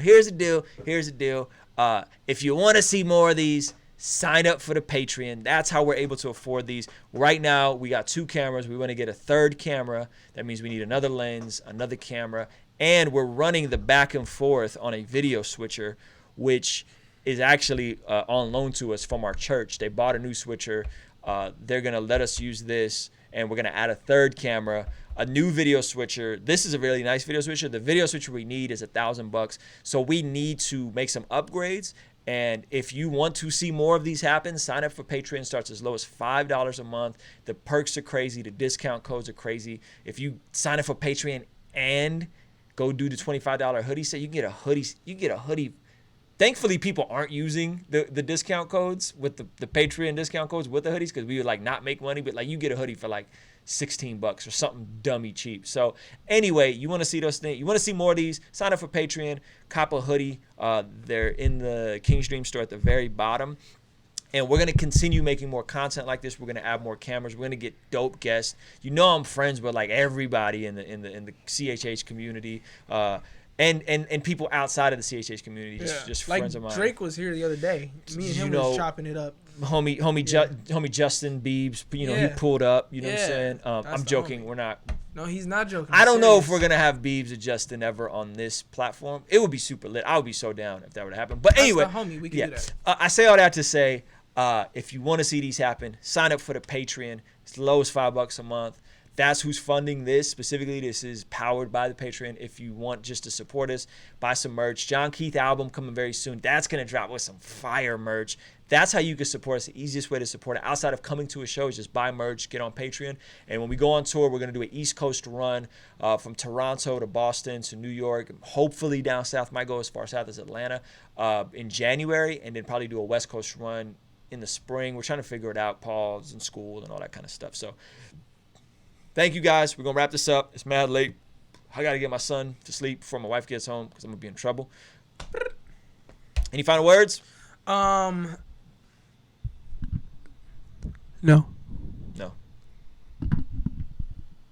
If you want to see more of these, sign up for the Patreon. That's how we're able to afford these. Right now, we got 2 cameras. We want to get a 3rd camera. That means we need another lens, another camera. And we're running the back and forth on a video switcher, which is actually on loan to us from our church. They bought a new switcher. They're going to let us use this, and we're going to add a 3rd camera, a new video switcher. This is a really nice video switcher. The video switcher we need is $1,000. So we need to make some upgrades. And if you want to see more of these happen, sign up for Patreon. Starts as low as $5 a month. The perks are crazy. The discount codes are crazy. If you sign up for Patreon and go do the $25 hoodie set, you can get a hoodie. Thankfully, people aren't using the discount codes with the Patreon discount codes with the hoodies, because we would like not make money, but like you get a hoodie for like $16 or something dummy cheap. So anyway, you want to see those things, you want to see more of these, sign up for Patreon, cop a hoodie. They're in the King's Dream store at the very bottom. And we're going to continue making more content like this. We're going to add more cameras. We're going to get dope guests. I'm friends with like everybody in the CHH community, and people outside of the CHH community, just like friends of mine. Drake was here the other day. Me and him was chopping it up. Homie Justin Biebs, he pulled up. You know what I'm saying? I'm joking. We're not. No, he's not joking. I don't know if we're gonna have Biebs or Justin ever on this platform. It would be super lit. I would be so down if that were to happen. But anyway, that's the homie. We can do that. I say all that to say, if you want to see these happen, sign up for the Patreon. It's the lowest $5 a month. that's who's funding this specifically. This is powered by the Patreon. If you want just to support us, buy some merch. John Keith album coming very soon. That's going to drop with some fire merch. That's how you can support us. The easiest way to support it outside of coming to a show is just buy merch, get on Patreon. And when we go on tour, we're going to do an East Coast run from Toronto to Boston to New York. Hopefully down south, might go as far south as Atlanta in January, and then probably do a West Coast run in the spring. We're trying to figure it out. Paul's in school and all that kind of stuff. So thank you guys. We're going to wrap this up. It's mad late. I got to get my son to sleep before my wife gets home because I'm going to be in trouble. Any final words? No. No.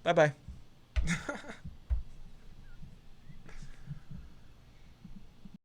Bye-bye.